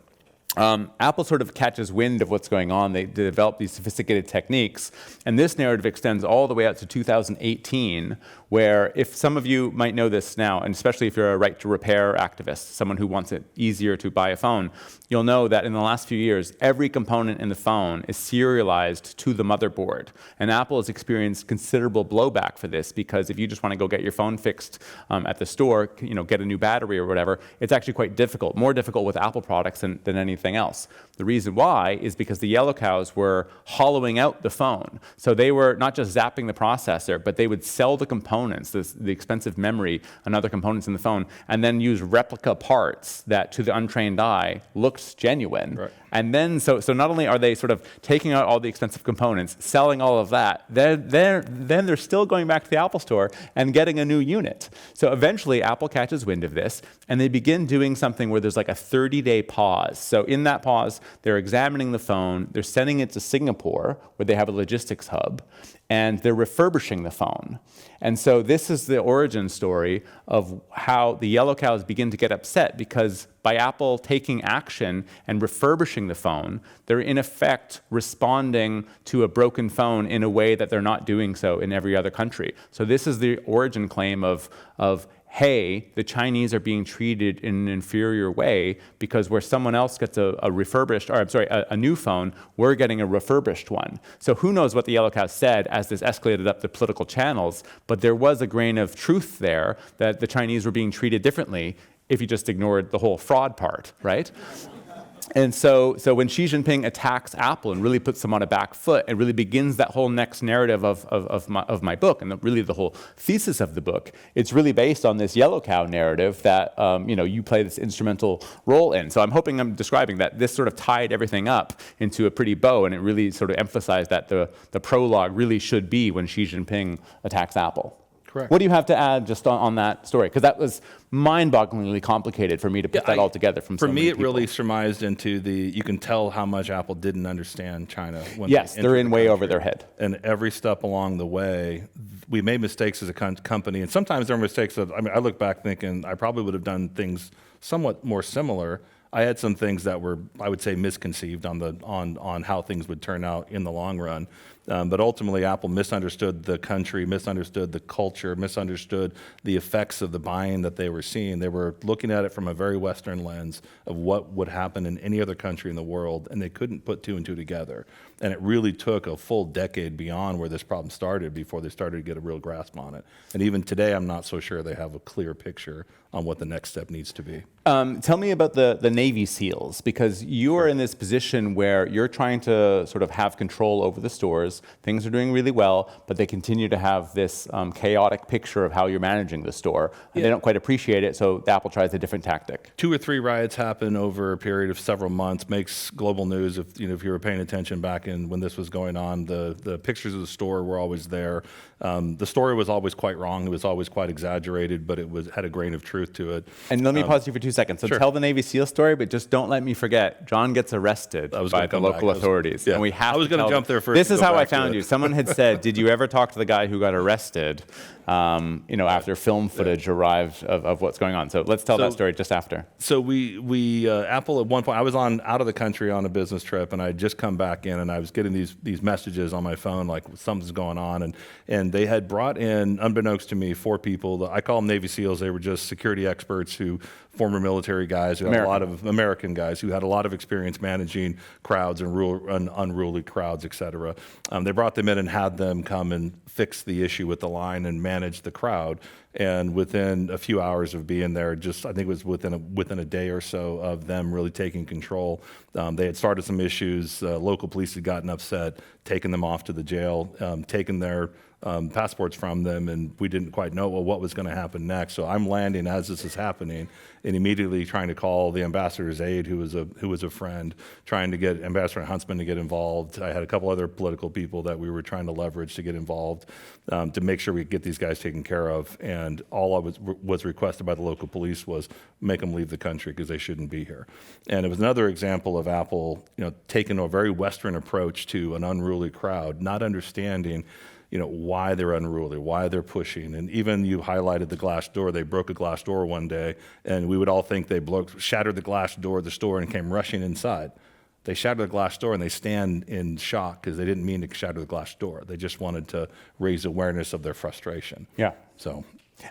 A: Apple sort of catches wind of what's going on. They develop these sophisticated techniques. And this narrative extends all the way out to 2018, where if some of you might know this now, and especially if you're a right to repair activist, someone who wants it easier to buy a phone, you'll know that in the last few years, every component in the phone is serialized to the motherboard. And Apple has experienced considerable blowback for this, because if you just want to go get your phone fixed at the store, get a new battery or whatever, it's actually quite difficult, more difficult with Apple products than anything else. The reason why is because the yellow cows were hollowing out the phone. So they were not just zapping the processor, but they would sell the components, the expensive memory and other components in the phone, and then use replica parts that to the untrained eye looked genuine.
B: Right.
A: And then, so not only are they sort of taking out all the expensive components, selling all of that, then they're still going back to the Apple Store and getting a new unit. So eventually, Apple catches wind of this, and they begin doing something where there's like a 30-day pause. So in that pause, they're examining the phone, they're sending it to Singapore, where they have a logistics hub, and they're refurbishing the phone. And so this is the origin story of how the yellow cows begin to get upset, because by Apple taking action and refurbishing the phone, they're in effect responding to a broken phone in a way that they're not doing so in every other country. So this is the origin claim of hey, the Chinese are being treated in an inferior way, because where someone else gets a new phone, we're getting a refurbished one. So who knows what the yellow cow said as this escalated up the political channels, but there was a grain of truth there that the Chinese were being treated differently if you just ignored the whole fraud part, right? And so when Xi Jinping attacks Apple and really puts them on a back foot, it really begins that whole next narrative of my book, and really the whole thesis of the book. It's really based on this yellow cow narrative that you play this instrumental role in. So I'm hoping I'm describing that this sort of tied everything up into a pretty bow, and it really sort of emphasized that the prologue really should be when Xi Jinping attacks Apple.
B: Correct.
A: What do you have to add just on that story? Because that was mind-bogglingly complicated for me to put that all together from so
B: For
A: many
B: me, it
A: people.
B: really surmised into you can tell how much Apple didn't understand China. When
A: Yes,
B: they
A: they're
B: entered
A: in
B: the
A: way
B: country.
A: over their head.
B: And every step along the way, we made mistakes as a company. And sometimes there were mistakes that, I look back thinking I probably would have done things somewhat more similar. I had some things that were, I would say, misconceived on how things would turn out in the long run. But ultimately, Apple misunderstood the country, misunderstood the culture, misunderstood the effects of the buying that they were seeing. They were looking at it from a very Western lens of what would happen in any other country in the world, and they couldn't put two and two together. And it really took a full decade beyond where this problem started before they started to get a real grasp on it. And even today, I'm not so sure they have a clear picture on what the next step needs to be.
A: Tell me about the Navy SEALs, because you are in this position where you're trying to sort of have control over the stores. Things are doing really well, but they continue to have this chaotic picture of how you're managing the store. And they don't quite appreciate it, so Apple tries a different tactic.
B: 2 or 3 riots happen over a period of several months, makes global news. If you were paying attention back in when this was going on, the pictures of the store were always there. The story was always quite wrong. It was always quite exaggerated, but it had a grain of truth to it.
A: And let me pause you for 2 seconds. So
B: Sure.
A: tell the Navy SEAL story, but just don't let me forget, John gets arrested by
B: gonna
A: the
B: come
A: local
B: back.
A: authorities.
B: Yeah.
A: And we have
B: I was
A: to
B: gonna
A: tell
B: jump
A: them.
B: there first
A: This
B: and
A: is
B: go
A: how I
B: back to
A: found
B: it.
A: you. Someone had said, did you ever talk to the guy who got arrested after film footage arrived of what's going on? So let's tell that story just after.
B: So we Apple at one point, I was out of the country on a business trip, and I had just come back in, and I was getting these messages on my phone like something's going on, and they had brought in, unbeknownst to me, 4 people. I call them Navy SEALs. They were just security experts former military guys who had a lot of American guys who had a lot of experience managing crowds and unruly crowds, et cetera. They brought them in and had them come and fix the issue with the line and manage the crowd. And within a few hours of being there, I think it was within a day or so of them really taking control, they had started some issues. Local police had gotten upset, taken them off to the jail, taken their passports from them, and we didn't quite know what was going to happen next. So I'm landing as this is happening, and immediately trying to call the ambassador's aide, who was a friend, trying to get Ambassador Huntsman to get involved. I had a couple other political people that we were trying to leverage to get involved to make sure we could get these guys taken care of. And all I was requested by the local police was make them leave the country because they shouldn't be here. And it was another example of Apple, taking a very Western approach to an unruly crowd, not understanding why they're unruly, why they're pushing. And even you highlighted the glass door. They broke a glass door one day, and we would all think they shattered the glass door of the store and came rushing inside. They shattered the glass door, and they stand in shock because they didn't mean to shatter the glass door. They just wanted to raise awareness of their frustration.
A: Yeah.
B: So.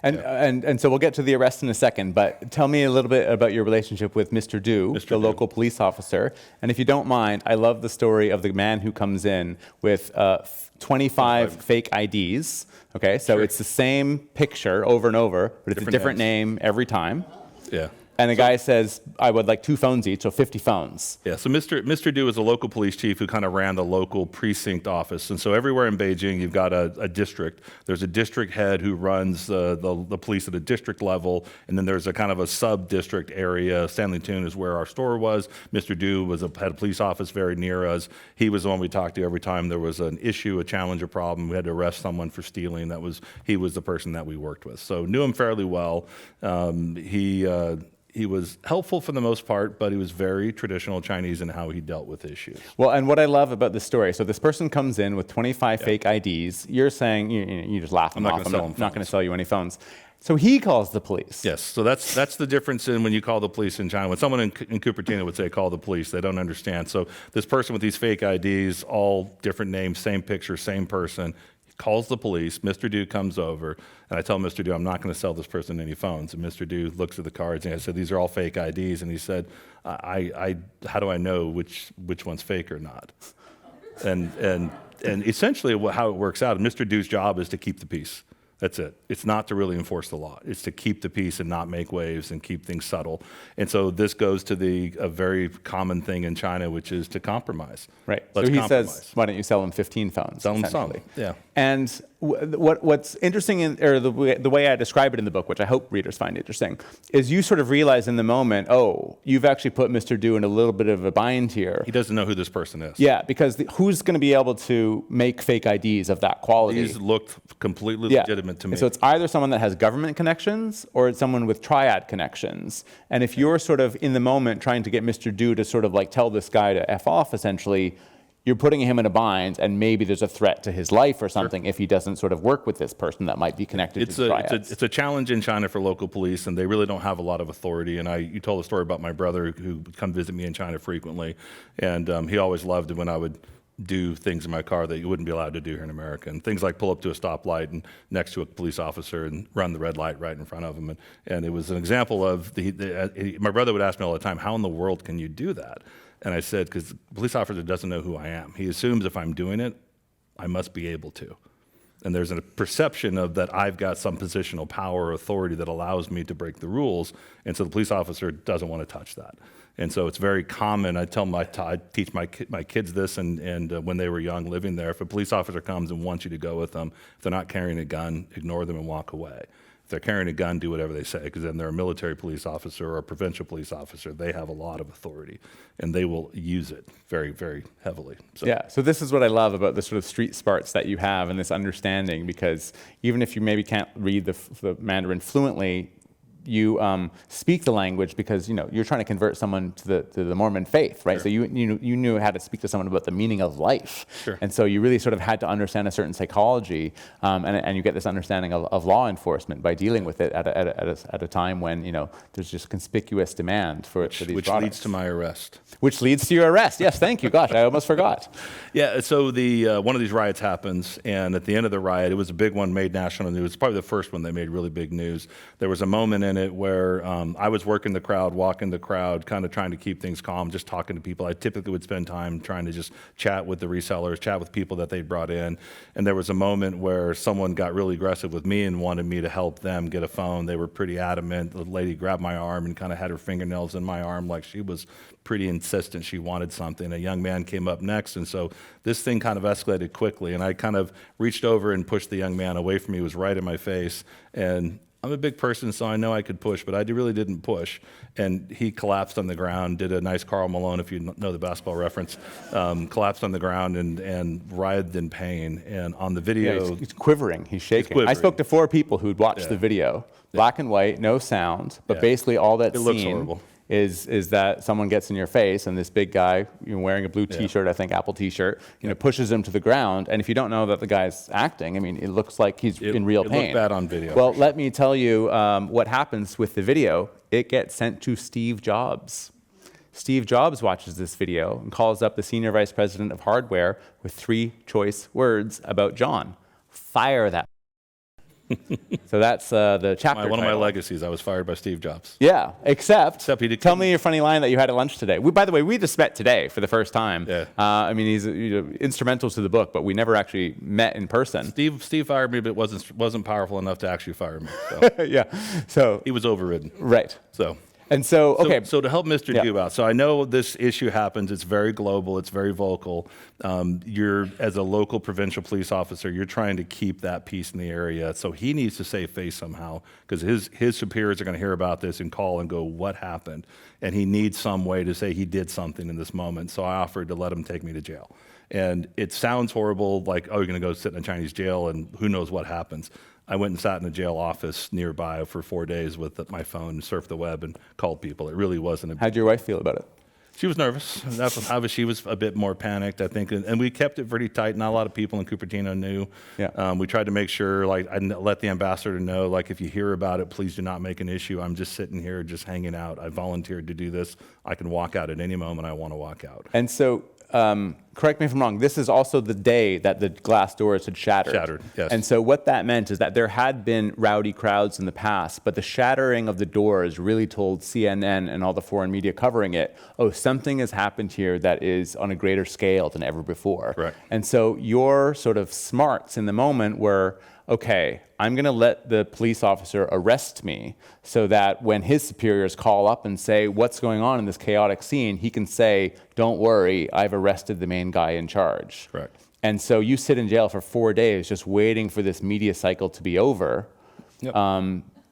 A: And so we'll get to the arrest in a second, but tell me a little bit about your relationship with Mr. Du, the local police officer. And if you don't mind, I love the story of the man who comes in with 25 fake IDs. Okay, so it's the same picture over and over, but it's a different name every time.
B: Yeah.
A: And the guy says, I would like 2 phones each, so 50 phones.
B: Yeah, so Mr. Du is a local police chief who kind of ran the local precinct office. And so everywhere in Beijing, you've got a district. There's a district head who runs the police at a district level, and then there's a kind of a sub-district area. Sanlitun is where our store was. Mr. Du had a police office very near us. He was the one we talked to every time there was an issue, a challenge, a problem. We had to arrest someone for stealing. He was the person that we worked with. So knew him fairly well. He was helpful for the most part, but he was very traditional Chinese in how he dealt with issues.
A: Well, and what I love about this story, so this person comes in with 25 fake IDs. You're saying, you just laugh them off. I'm not going to sell you any phones. So he calls the police.
B: Yes, so that's the difference in when you call the police in China. When someone in Cupertino would say, call the police, they don't understand. So this person with these fake IDs, all different names, same picture, same person, calls the police. Mr. Du comes over, and I tell Mr. Du, I'm not going to sell this person any phones. And Mr. Du looks at the cards, and I said, these are all fake IDs. And he said, how do I know which one's fake or not? And essentially how it works out, Mr. Du's job is to keep the peace. That's it. It's not to really enforce the law. It's to keep the peace and not make waves and keep things subtle. And so this goes to a very common thing in China, which is to compromise.
A: Right.
B: Let's
A: so he
B: compromise.
A: says, why don't you sell him 15 phones?
B: Sell him some. Yeah.
A: And what's interesting, the way I describe it in the book, which I hope readers find interesting, is you sort of realize in the moment, oh, you've actually put Mr. Du in a little bit of a bind here.
B: He doesn't know who this person is.
A: Yeah, because who's going to be able to make fake IDs of that quality?
B: These looked completely legitimate to me.
A: So it's either someone that has government connections or it's someone with triad connections. And if you're sort of in the moment trying to get Mr. Du to sort of like tell this guy to F off, essentially, you're putting him in a bind, and maybe there's a threat to his life or something if he doesn't sort of work with this person that might be connected to triads.
B: It's a challenge in China for local police, and they really don't have a lot of authority. And you told a story about my brother who would come visit me in China frequently, and he always loved it when I would do things in my car that you wouldn't be allowed to do here in America. And things like pull up to a stoplight and next to a police officer and run the red light right in front of him. And it was an example of my brother would ask me all the time, how in the world can you do that? And I said, because the police officer doesn't know who I am. He assumes if I'm doing it, I must be able to. And there's a perception of that I've got some positional power or authority that allows me to break the rules. And so the police officer doesn't want to touch that. And so it's very common. I teach my kids this, and when they were young, living there, if a police officer comes and wants you to go with them, if they're not carrying a gun, ignore them and walk away. If they're carrying a gun, do whatever they say, because then they're a military police officer or a provincial police officer. They have a lot of authority, and they will use it very, very heavily. So.
A: Yeah, so this is what I love about the sort of street smarts that you have and this understanding, because even if you maybe can't read the Mandarin fluently, you speak the language because you're trying to convert someone to the Mormon faith, right?
B: Sure.
A: So you knew how to speak to someone about the meaning of life,
B: sure.
A: And so you really sort of had to understand a certain psychology, and you get this understanding of law enforcement by dealing with it at a time when there's just conspicuous demand for these
B: which
A: products.
B: leads to my arrest.
A: Which leads to your arrest. Yes, thank you. Gosh, I almost forgot.
B: Yeah, so one of these riots happens, and at the end of the riot, it was a big one, made national news. It's probably the first one they made really big news. There was a moment in minute where I was working the crowd, walking the crowd, kind of trying to keep things calm, just talking to people. I typically would spend time trying to just chat with the resellers, chat with people that they brought in. And there was a moment where someone got really aggressive with me and wanted me to help them get a phone. They were pretty adamant. The lady grabbed my arm and kind of had her fingernails in my arm like she was pretty insistent she wanted something. A young man came up next, and so this thing kind of escalated quickly, and I kind of reached over and pushed the young man away from me. He was right in my face, and I'm a big person, so I know I could push, but I really didn't push, and he collapsed on the ground, did a nice Karl Malone, if you know the basketball reference, collapsed on the ground and writhed in pain, and on the video...
A: He's quivering, he's shaking.
B: quivering.
A: I spoke to 4 people who'd watched the video, black and white, no sound, but basically all that's
B: It looks
A: seen
B: horrible.
A: is that someone gets in your face and this big guy, wearing a blue T-shirt, I think Apple T-shirt, pushes him to the ground. And if you don't know that the guy's acting, I mean, it looks like he's in real pain.
B: It looked bad on video.
A: Well, let me tell you what happens with the video. It gets sent to Steve Jobs. Steve Jobs watches this video and calls up the senior vice president of hardware with 3 choice words about John. Fire that. So that's the chapter
B: One of my
A: title.
B: legacies, I was fired by Steve Jobs.
A: Yeah, except
B: he did-
A: tell me your funny line that you had at lunch today. By the way, we just met today for the first time.
B: Yeah.
A: I mean, he's instrumental to the book, but we never actually met in person.
B: Steve fired me, but wasn't powerful enough to actually fire me. So
A: Yeah, so,
B: he was overridden.
A: right.
B: So
A: And so, okay.
B: So to help Mr. Dew out, so I know this issue happens. It's very global. It's very vocal. You're, as a local provincial police officer, you're trying to keep that peace in the area. So he needs to save face somehow, because his superiors are going to hear about this and call and go, what happened? And he needs some way to say he did something in this moment. So I offered to let him take me to jail. And it sounds horrible, like, oh, you're going to go sit in a Chinese jail and who knows what happens. I went and sat in a jail office nearby for 4 days with my phone, surfed the web, and called people. It really wasn't.
A: How'd your wife feel about it?
B: She was nervous. She was a bit more panicked, I think, and we kept it pretty tight. Not a lot of people in Cupertino knew.
A: Yeah.
B: We tried to make sure, like, I let the ambassador know, like, if you hear about it, please do not make an issue. I'm just sitting here, just hanging out. I volunteered to do this. I can walk out at any moment I want to walk out.
A: And so, correct me if I'm wrong, this is also the day that the glass doors had shattered.
B: Shattered, yes.
A: And so what that meant is that there had been rowdy crowds in the past, but the shattering of the doors really told CNN and all the foreign media covering it, oh, something has happened here that is on a greater scale than ever before.
B: Correct.
A: And so your sort of smarts in the moment were, okay, I'm going to let the police officer arrest me so that when his superiors call up and say, what's going on in this chaotic scene, he can say, don't worry, I've arrested the main guy in charge.
B: Correct.
A: And so you sit in jail for 4 days just waiting for this media cycle to be over,
B: Yep.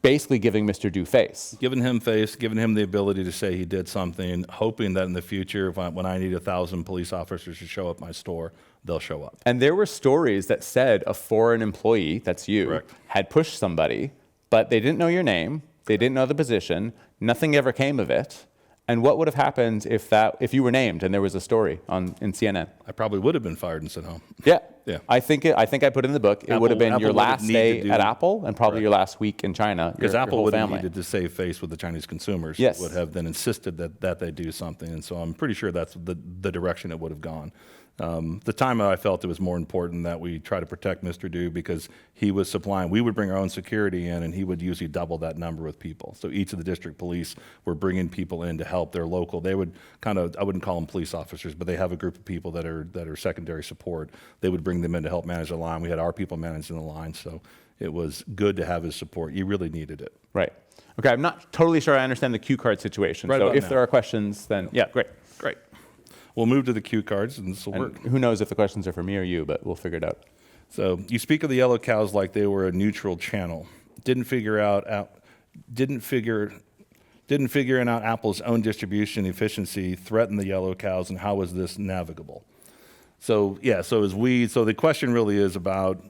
A: basically giving Mr. Dew face.
B: Giving him face, giving him the ability to say he did something, hoping that in the future, when I need 1,000 police officers to show up my store, they'll show up.
A: And there were stories that said a foreign employee, that's you,
B: Correct.
A: had pushed somebody, but they didn't know your name, they didn't know the position, nothing ever came of it. And what would have happened if you were named and there was a story in CNN?
B: I probably would have been fired and sent home.
A: Yeah.
B: Yeah.
A: I think I put in the book, it would have been
B: Apple
A: your
B: would have
A: last
B: needed
A: day
B: to
A: at
B: do-
A: Apple and probably
B: Correct.
A: your last week in China,
B: Because
A: your
B: Apple
A: whole
B: would have
A: family.
B: needed to save face with the Chinese consumers.
A: Yes.
B: Would have then insisted that they do something. And so I'm pretty sure that's the direction it would have gone. The time I felt it was more important that we try to protect Mr. Dew because he was supplying, we would bring our own security in and he would usually double that number with people. So each of the district police were bringing people in to help their local. They would kind of, I wouldn't call them police officers, but they have a group of people that are secondary support. They would bring them in to help manage the line. We had our people managing the line. So it was good to have his support. You really needed it.
A: Right. Okay, I'm not totally sure I understand the cue card situation.
B: Right
A: So
B: about
A: if
B: now.
A: there are questions, then yeah, great.
B: Great. We'll move to the cue cards and this will work.
A: And who knows if the questions are for me or you, but we'll figure it out.
B: So you speak of the yellow cows like they were a neutral channel. Didn't figure out Apple's own distribution efficiency threatened the yellow cows, and how was this navigable? So the question really is about,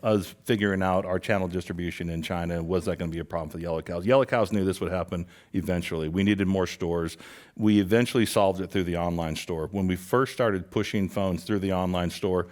B: us figuring out our channel distribution in China. Was that going to be a problem for the yellow cows? Yellow cows knew this would happen eventually. We needed more stores. We eventually solved it through the online store. When we first started pushing phones through the online store,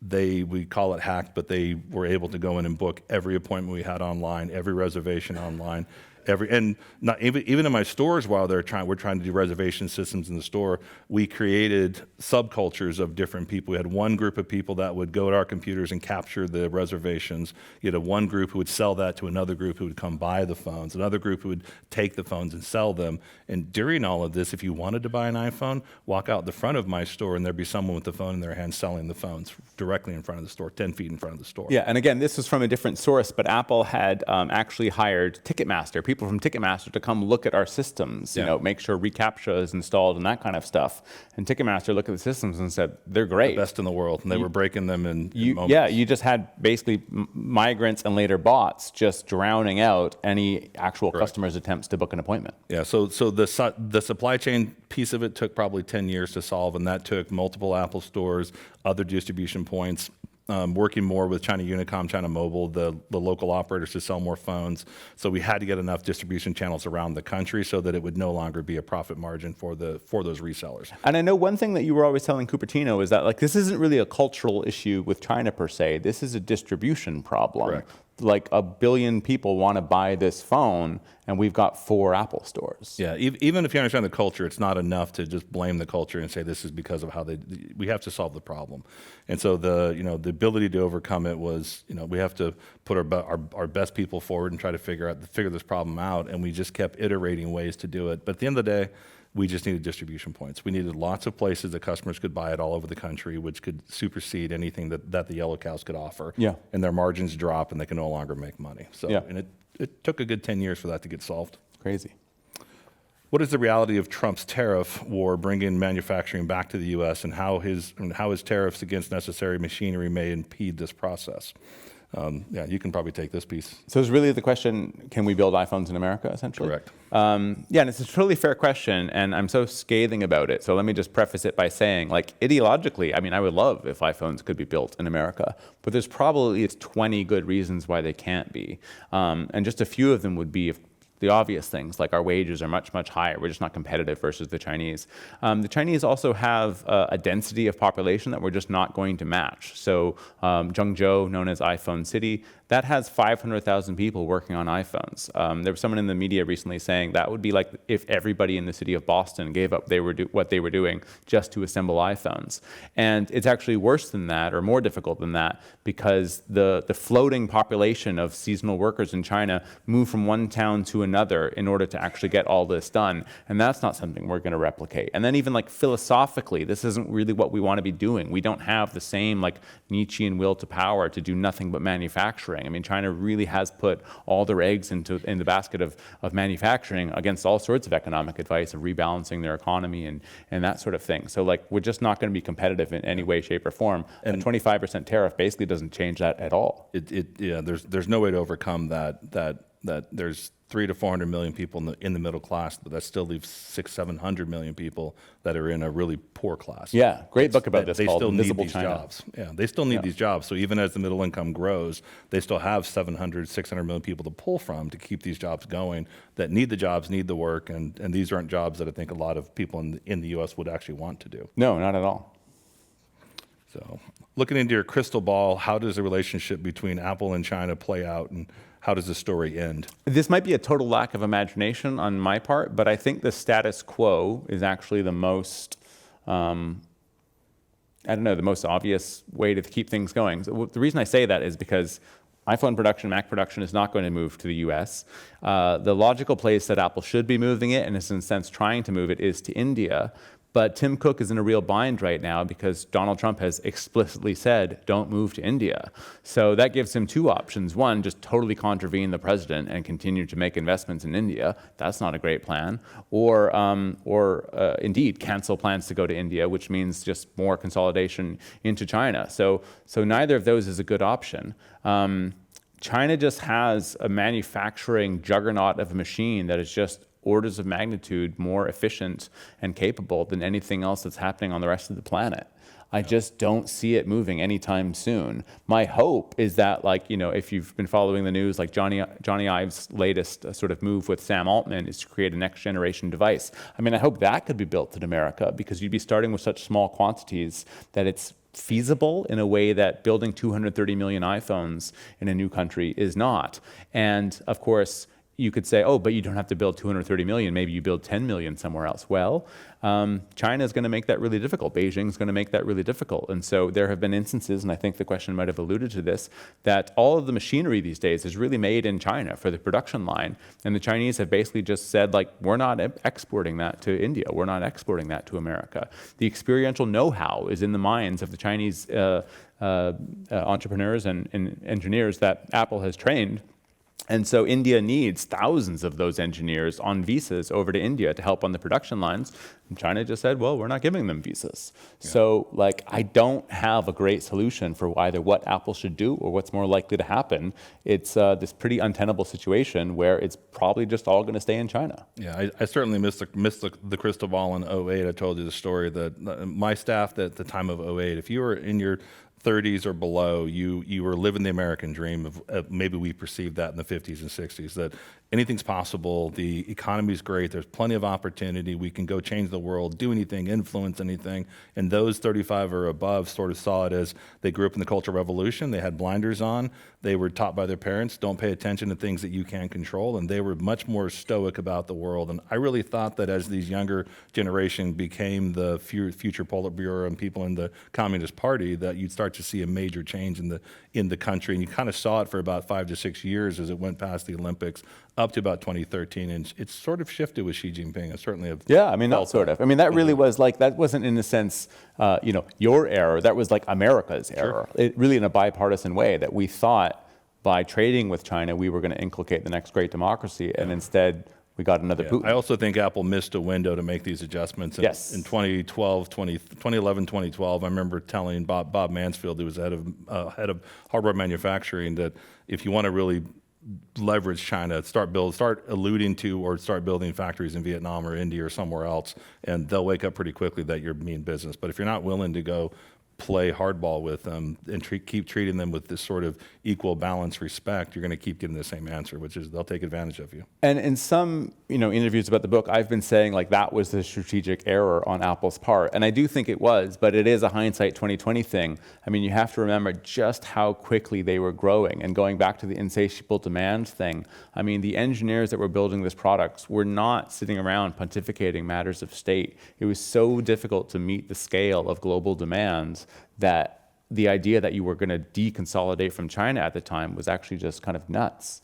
B: we call it hacked, but they were able to go in and book every appointment we had online, every reservation online. And not even in my stores, while we're trying to do reservation systems in the store, we created subcultures of different people. We had one group of people that would go to our computers and capture the reservations. You had one group who would sell that to another group who would come buy the phones, another group who would take the phones and sell them. And during all of this, if you wanted to buy an iPhone, walk out the front of my store and there'd be someone with the phone in their hand selling the phones directly in front of the store, 10 feet in front of the store.
A: Yeah, and again, this was from a different source, but Apple had actually hired Ticketmaster, people from Ticketmaster, to come look at our systems, you know, make sure reCAPTCHA is installed and that kind of stuff. And Ticketmaster looked at the systems and said, they're great.
B: The best in the world, and they were breaking them in moments.
A: Yeah, you just had basically migrants and later bots just drowning out any actual customers' attempts to book an appointment.
B: Yeah, so the supply chain piece of it took probably 10 years to solve, and that took multiple Apple stores, other distribution points, working more with China Unicom, China Mobile, the local operators to sell more phones. So we had to get enough distribution channels around the country so that it would no longer be a profit margin for those resellers.
A: And I know one thing that you were always telling Cupertino is that like this isn't really a cultural issue with China per se. This is a distribution problem.
B: Correct.
A: Like 1 billion people want to buy this phone, and we've got 4 Apple stores.
B: Yeah, even if you understand the culture, it's not enough to just blame the culture and say this is because of how we have to solve the problem. And so the ability to overcome it was, we have to put our best people forward and try to figure this problem out. And we just kept iterating ways to do it. But at the end of the day, we just needed distribution points. We needed lots of places that customers could buy it all over the country, which could supersede anything that the yellow cows could offer.
A: Yeah.
B: And their margins drop and they can no longer make money. So,
A: yeah.
B: And it took a good 10 years for that to get solved.
A: Crazy.
B: What is the reality of Trump's tariff war bringing manufacturing back to the U.S. and how his tariffs against necessary machinery may impede this process? Yeah, you can probably take this piece.
A: So it's really the question, can we build iPhones in America, essentially?
B: Correct.
A: Yeah, and it's a totally fair question, and I'm so scathing about it. So let me just preface it by saying, like, ideologically, I mean, I would love if iPhones could be built in America, but there's probably 20 good reasons why they can't be. And just a few of them would be the obvious things, like our wages are much, much higher. We're just not competitive versus the Chinese. The Chinese also have a density of population that we're just not going to match. So Zhengzhou, known as iPhone City, that has 500,000 people working on iPhones. There was someone in the media recently saying that would be like if everybody in the city of Boston gave up what they were doing just to assemble iPhones. And it's actually worse than that, or more difficult than that, because the floating population of seasonal workers in China move from one town to another in order to actually get all this done. And that's not something we're going to replicate. And then even like philosophically, this isn't really what we want to be doing. We don't have the same like Nietzschean will to power to do nothing but manufacturing. I mean, China really has put all their eggs in the basket of manufacturing against all sorts of economic advice of rebalancing their economy and that sort of thing. So like, we're just not going to be competitive in any way, shape, or form. And a 25% tariff basically doesn't change that at all.
B: Yeah, there's no way to overcome that there's 300 to 400 million people in the middle class, but that still leaves 600-700 million people that are in a really poor class.
A: Yeah, great book about this called Invisible
B: these
A: China.
B: Jobs. Yeah, they still need these jobs. So even as the middle income grows, they still have 600 million people to pull from to keep these jobs going that need the jobs, need the work, and these aren't jobs that I think a lot of people in the U.S. would actually want to do.
A: No, not at all.
B: So looking into your crystal ball, how does the relationship between Apple and China play out, and how does the story end?
A: This might be a total lack of imagination on my part, but I think the status quo is actually the most, the most obvious way to keep things going. So the reason I say that is because iPhone production, Mac production is not going to move to the US. The logical place that Apple should be moving it, and is in a sense trying to move it, is to India. But Tim Cook is in a real bind right now because Donald Trump has explicitly said, don't move to India. So that gives him 2 options. One, just totally contravene the president and continue to make investments in India. That's not a great plan. Or indeed, cancel plans to go to India, which means just more consolidation into China. So neither of those is a good option. China just has a manufacturing juggernaut of a machine that is just orders of magnitude more efficient and capable than anything else that's happening on the rest of the planet. I just don't see it moving anytime soon. My hope is that, if you've been following the news, like Johnny Ive's latest sort of move with Sam Altman is to create a next generation device. I mean, I hope that could be built in America, because you'd be starting with such small quantities that it's feasible in a way that building 230 million iPhones in a new country is not. And of course, you could say, oh, but you don't have to build 230 million. Maybe you build 10 million somewhere else. Well, China is going to make that really difficult. Beijing is going to make that really difficult. And so there have been instances, and I think the question might have alluded to this, that all of the machinery these days is really made in China for the production line. And the Chinese have basically just said, like, we're not exporting that to India. We're not exporting that to America. The experiential know-how is in the minds of the Chinese entrepreneurs and engineers that Apple has trained. And so India needs thousands of those engineers on visas over to India to help on the production lines. And China just said, well, we're not giving them visas. Yeah. So like, I don't have a great solution for either what Apple should do or what's more likely to happen. It's this pretty untenable situation where it's probably just all going to stay in China.
B: Yeah, I certainly missed the crystal ball in 08. I told you the story that my staff at the time of 08, if you were in your 30s or below, you were living the American dream of maybe we perceived that in the 50s and 60s, that anything's possible, the economy's great, there's plenty of opportunity, we can go change the world, do anything, influence anything. And those 35 or above sort of saw it as they grew up in the Cultural Revolution, they had blinders on, they were taught by their parents, don't pay attention to things that you can't control, and they were much more stoic about the world. And I really thought that as these younger generation became the future Politburo and people in the Communist Party, that you'd start to see a major change in the country. And you kind of saw it for about 5 to 6 years as it went past the Olympics up to about 2013, and it's sort of shifted with Xi Jinping. I certainly have.
A: Yeah, I mean, not sort of. I mean, that really was like, that wasn't in a sense, your error. That was like America's error. It really in a bipartisan way that we thought by trading with China, we were going to inculcate the next great democracy, and instead we got another Putin.
B: I also think Apple missed a window to make these adjustments.
A: Yes.
B: In 2011, 2012, I remember telling Bob Mansfield, who was head of hardware manufacturing, that if you want to really leverage China, start alluding to or start building factories in Vietnam or India or somewhere else, and they'll wake up pretty quickly that you're mean business. But if you're not willing to go play hardball with them and keep treating them with this sort of equal balance respect, you're going to keep getting the same answer, which is they'll take advantage of you.
A: And in some interviews about the book, I've been saying like that was the strategic error on Apple's part. And I do think it was, but it is a hindsight 2020 thing. I mean, you have to remember just how quickly they were growing. And going back to the insatiable demand thing, I mean, the engineers that were building this products were not sitting around pontificating matters of state. It was so difficult to meet the scale of global demands that the idea that you were going to deconsolidate from China at the time was actually just kind of nuts.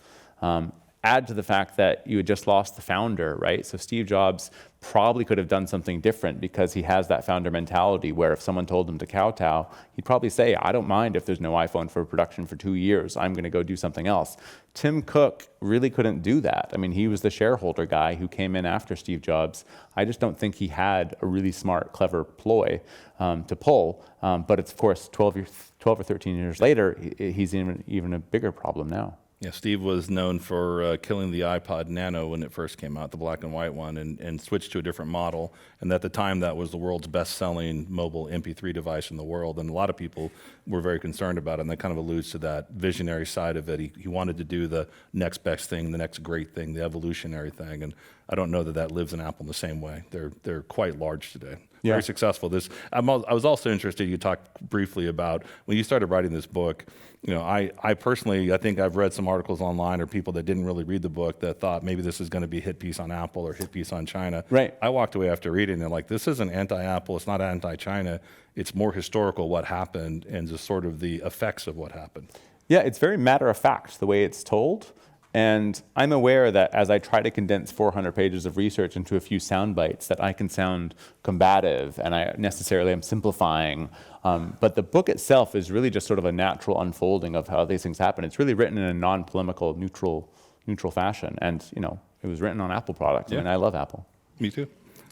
A: Add to the fact that you had just lost the founder, right? So Steve Jobs probably could have done something different because he has that founder mentality where if someone told him to kowtow, he'd probably say, I don't mind if there's no iPhone for production for 2 years. I'm going to go do something else. Tim Cook really couldn't do that. I mean, he was the shareholder guy who came in after Steve Jobs. I just don't think he had a really smart, clever ploy to pull. But it's, of course, 12 or 13 years later, he's even a bigger problem now.
B: Yeah, Steve was known for killing the iPod Nano when it first came out, the black and white one, and switched to a different model. And at the time, that was the world's best-selling mobile MP3 device in the world. And a lot of people were very concerned about it, and that kind of alludes to that visionary side of it. He wanted to do the next best thing, the next great thing, the evolutionary thing. And I don't know that lives in Apple in the same way. They're quite large today. Yeah. Very successful. I was also interested, you talked briefly about, when you started writing this book, I personally, I think I've read some articles online or people that didn't really read the book that thought maybe this is going to be hit piece on Apple or hit piece on China.
A: Right.
B: I walked away after reading it like, this isn't anti-Apple, it's not anti-China, it's more historical what happened and just sort of the effects of what happened.
A: Yeah, it's very matter of fact, the way it's told. And I'm aware that as I try to condense 400 pages of research into a few sound bites, that I can sound combative and I necessarily am simplifying. But the book itself is really just sort of a natural unfolding of how these things happen. It's really written in a non-polemical, neutral fashion. And, it was written on Apple products. Yeah. I mean, I love Apple.
B: Me too.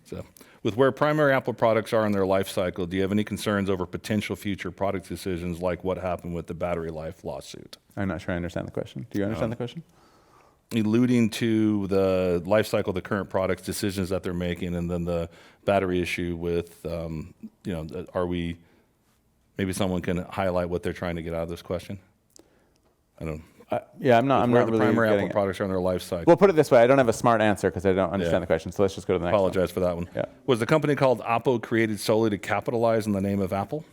B: So, with where primary Apple products are in their life cycle, do you have any concerns over potential future product decisions like what happened with the battery life lawsuit?
A: I'm not sure I understand the question. Do you understand the question?
B: Alluding to the life cycle of the current products, decisions that they're making, and then the battery issue with, maybe someone can highlight what they're trying to get out of this question? I don't know.
A: I'm not
B: where
A: really
B: the primary
A: getting
B: Apple products are in their life cycle.
A: Well, put it this way, I don't have a smart answer because I don't understand the question, so let's just go to the next one.
B: Apologize for that one.
A: Yeah.
B: Was the company called Oppo created solely to capitalize on the name of Apple?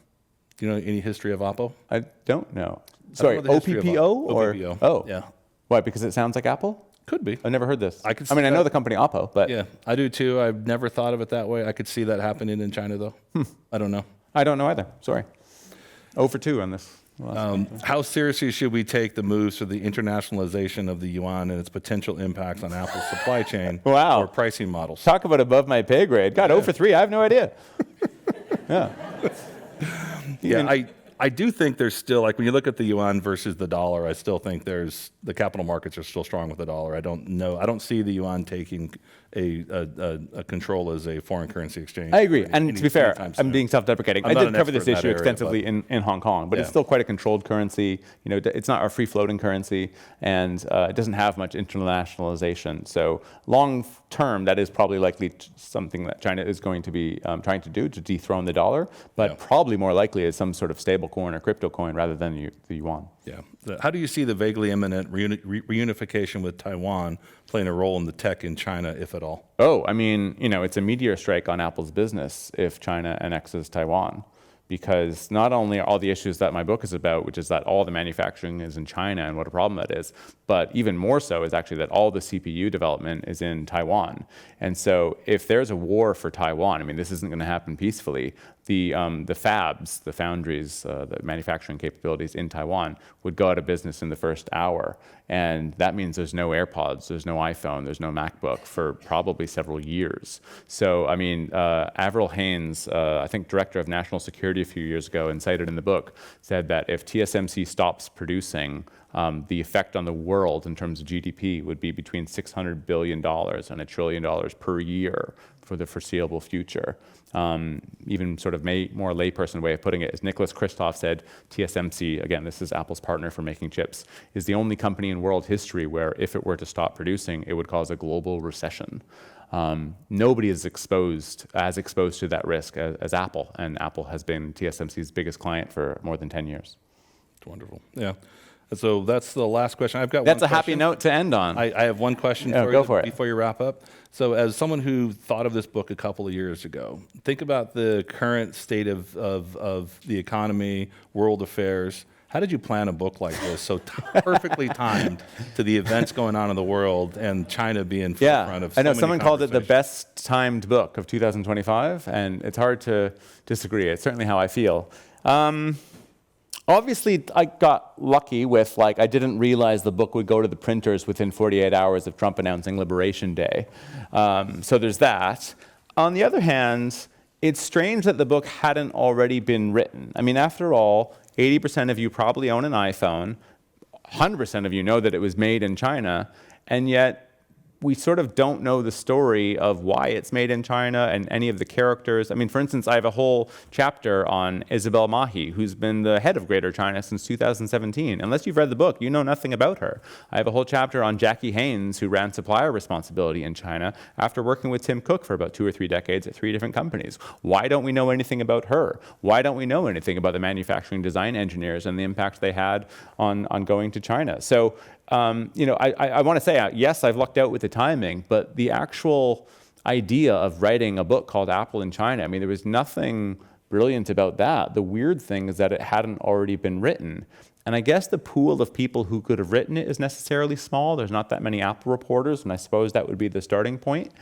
B: Do you know any history of Oppo?
A: I don't know. Sorry, OPPO? Or?
B: OPPO.
A: Oh.
B: Yeah.
A: Why, because it sounds like Apple?
B: Could be.
A: I've never heard this.
B: I could
A: I mean,
B: see
A: I know
B: that.
A: the company Oppo, but
B: Yeah, I do too. I've never thought of it that way. I could see that happening in China, though. I don't know.
A: I don't know either. Sorry. 0 for 2 on this.
B: How seriously should we take the moves for the internationalization of the yuan and its potential impacts on Apple's supply chain
A: Wow.
B: or pricing models?
A: Talk about above my pay grade. God, 0 for 3. I have no idea. Yeah.
B: Yeah, I do think there's still, like when you look at the yuan versus the dollar, I still think the capital markets are still strong with the dollar. I don't see the yuan taking a control as a foreign currency exchange.
A: I agree. And to be fair,
B: anytime
A: I'm
B: soon.
A: being self-deprecating.
B: I'm
A: I
B: not
A: did
B: an
A: cover
B: expert
A: this
B: in that
A: issue
B: area,
A: extensively in Hong Kong, but it's
B: Yeah.
A: still quite a controlled currency. You know, it's not a free-floating currency, and it doesn't have much internationalization. So long term, that is probably likely something that China is going to be trying to do to dethrone the dollar, but
B: Yeah.
A: probably more likely as some sort of stable coin or crypto coin rather than the yuan.
B: Yeah. How do you see the vaguely imminent reunification with Taiwan playing a role in the tech in China, if at all?
A: Oh, I mean, you know, it's a meteor strike on Apple's business if China annexes Taiwan, because not only are all the issues that my book is about, which is that all the manufacturing is in China and what a problem that is, but even more so is actually that all the CPU development is in Taiwan. And so if there's a war for Taiwan, I mean, this isn't going to happen peacefully. The fabs, the foundries, the manufacturing capabilities in Taiwan would go out of business in the first hour. And that means there's no AirPods, there's no iPhone, there's no MacBook for probably several years. So, I mean, Avril Haines, I think director of national security a few years ago and cited in the book, said that if TSMC stops producing, the effect on the world in terms of GDP would be between $600 billion and $1 trillion per year for the foreseeable future. Even sort of more layperson way of putting it is Nicholas Kristof said TSMC, again, this is Apple's partner for making chips, is the only company in world history where if it were to stop producing, it would cause a global recession. Nobody is exposed to that risk as Apple, and Apple has been TSMC's biggest client for more than 10 years.
B: It's wonderful. Yeah. So that's the last question. I've got
A: That's
B: one
A: a happy
B: question.
A: note to end on.
B: I have one question
A: Oh,
B: for
A: go
B: you
A: for it.
B: before you wrap up. So as someone who thought of this book a couple of years ago, think about the current state of the economy, world affairs. How did you plan a book like this so perfectly timed to the events going on in the world and China being forefront of so
A: I know
B: many
A: someone called it the
B: conversations?
A: best timed book of 2025, and it's hard to disagree. It's certainly how I feel. Obviously, I got lucky with, I didn't realize the book would go to the printers within 48 hours of Trump announcing Liberation Day. So there's that. On the other hand, it's strange that the book hadn't already been written. I mean, after all, 80% of you probably own an iPhone. 100% of you know that it was made in China, and yet we sort of don't know the story of why it's made in China and any of the characters. I mean, for instance, I have a whole chapter on Isabel Mahi, who's been the head of Greater China since 2017. Unless you've read the book, you know nothing about her. I have a whole chapter on Jackie Haynes, who ran supplier responsibility in China after working with Tim Cook for about 2 or 3 decades at 3 different companies. Why don't we know anything about her? Why don't we know anything about the manufacturing design engineers and the impact they had on going to China? So, I want to say, yes, I've lucked out with the timing, but the actual idea of writing a book called Apple in China, I mean, there was nothing brilliant about that. The weird thing is that it hadn't already been written. And I guess the pool of people who could have written it is necessarily small. There's not that many Apple reporters, and I suppose that would be the starting point.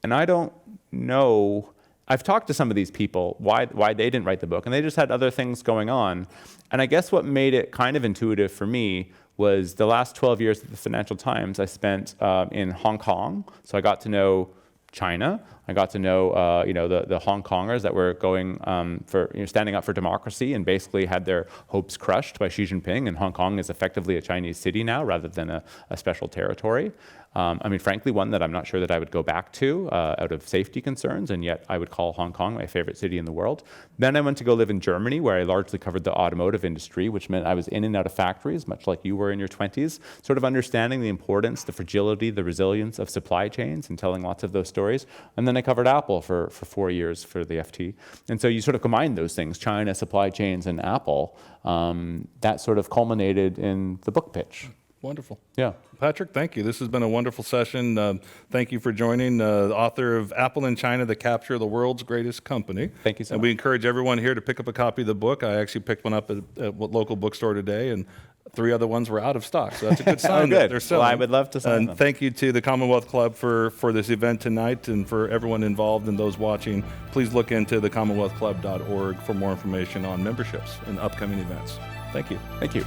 A: And I don't know. I've talked to some of these people why they didn't write the book, and they just had other things going on. And I guess what made it kind of intuitive for me was the last 12 years at the Financial Times I spent in Hong Kong. So I got to know China. I got to know, the Hong Kongers that were going standing up for democracy and basically had their hopes crushed by Xi Jinping. And Hong Kong is effectively a Chinese city now rather than a special territory. Frankly, one that I'm not sure that I would go back to out of safety concerns, and yet I would call Hong Kong my favorite city in the world. Then I went to go live in Germany, where I largely covered the automotive industry, which meant I was in and out of factories, much like you were in your 20s, sort of understanding the importance, the fragility, the resilience of supply chains and telling lots of those stories. And then I covered Apple for 4 years for the FT. And so you sort of combine those things, China, supply chains, and Apple. That sort of culminated in the book pitch.
B: Wonderful.
A: Yeah.
B: Patrick, thank you. This has been a wonderful session. Thank you for joining. The author of Apple in China, The Capture of the World's Greatest Company.
A: Thank you so
B: And
A: much.
B: we encourage everyone here to pick up a copy of the book. I actually picked one up at what local bookstore today, and 3 other ones were out of stock. So that's a good sign that
A: good.
B: they're selling.
A: Well, I would love to sign
B: And
A: them.
B: thank you to the Commonwealth Club for this event tonight, and for everyone involved and those watching. Please look into thecommonwealthclub.org for more information on memberships and upcoming events. Thank you.
A: Thank you.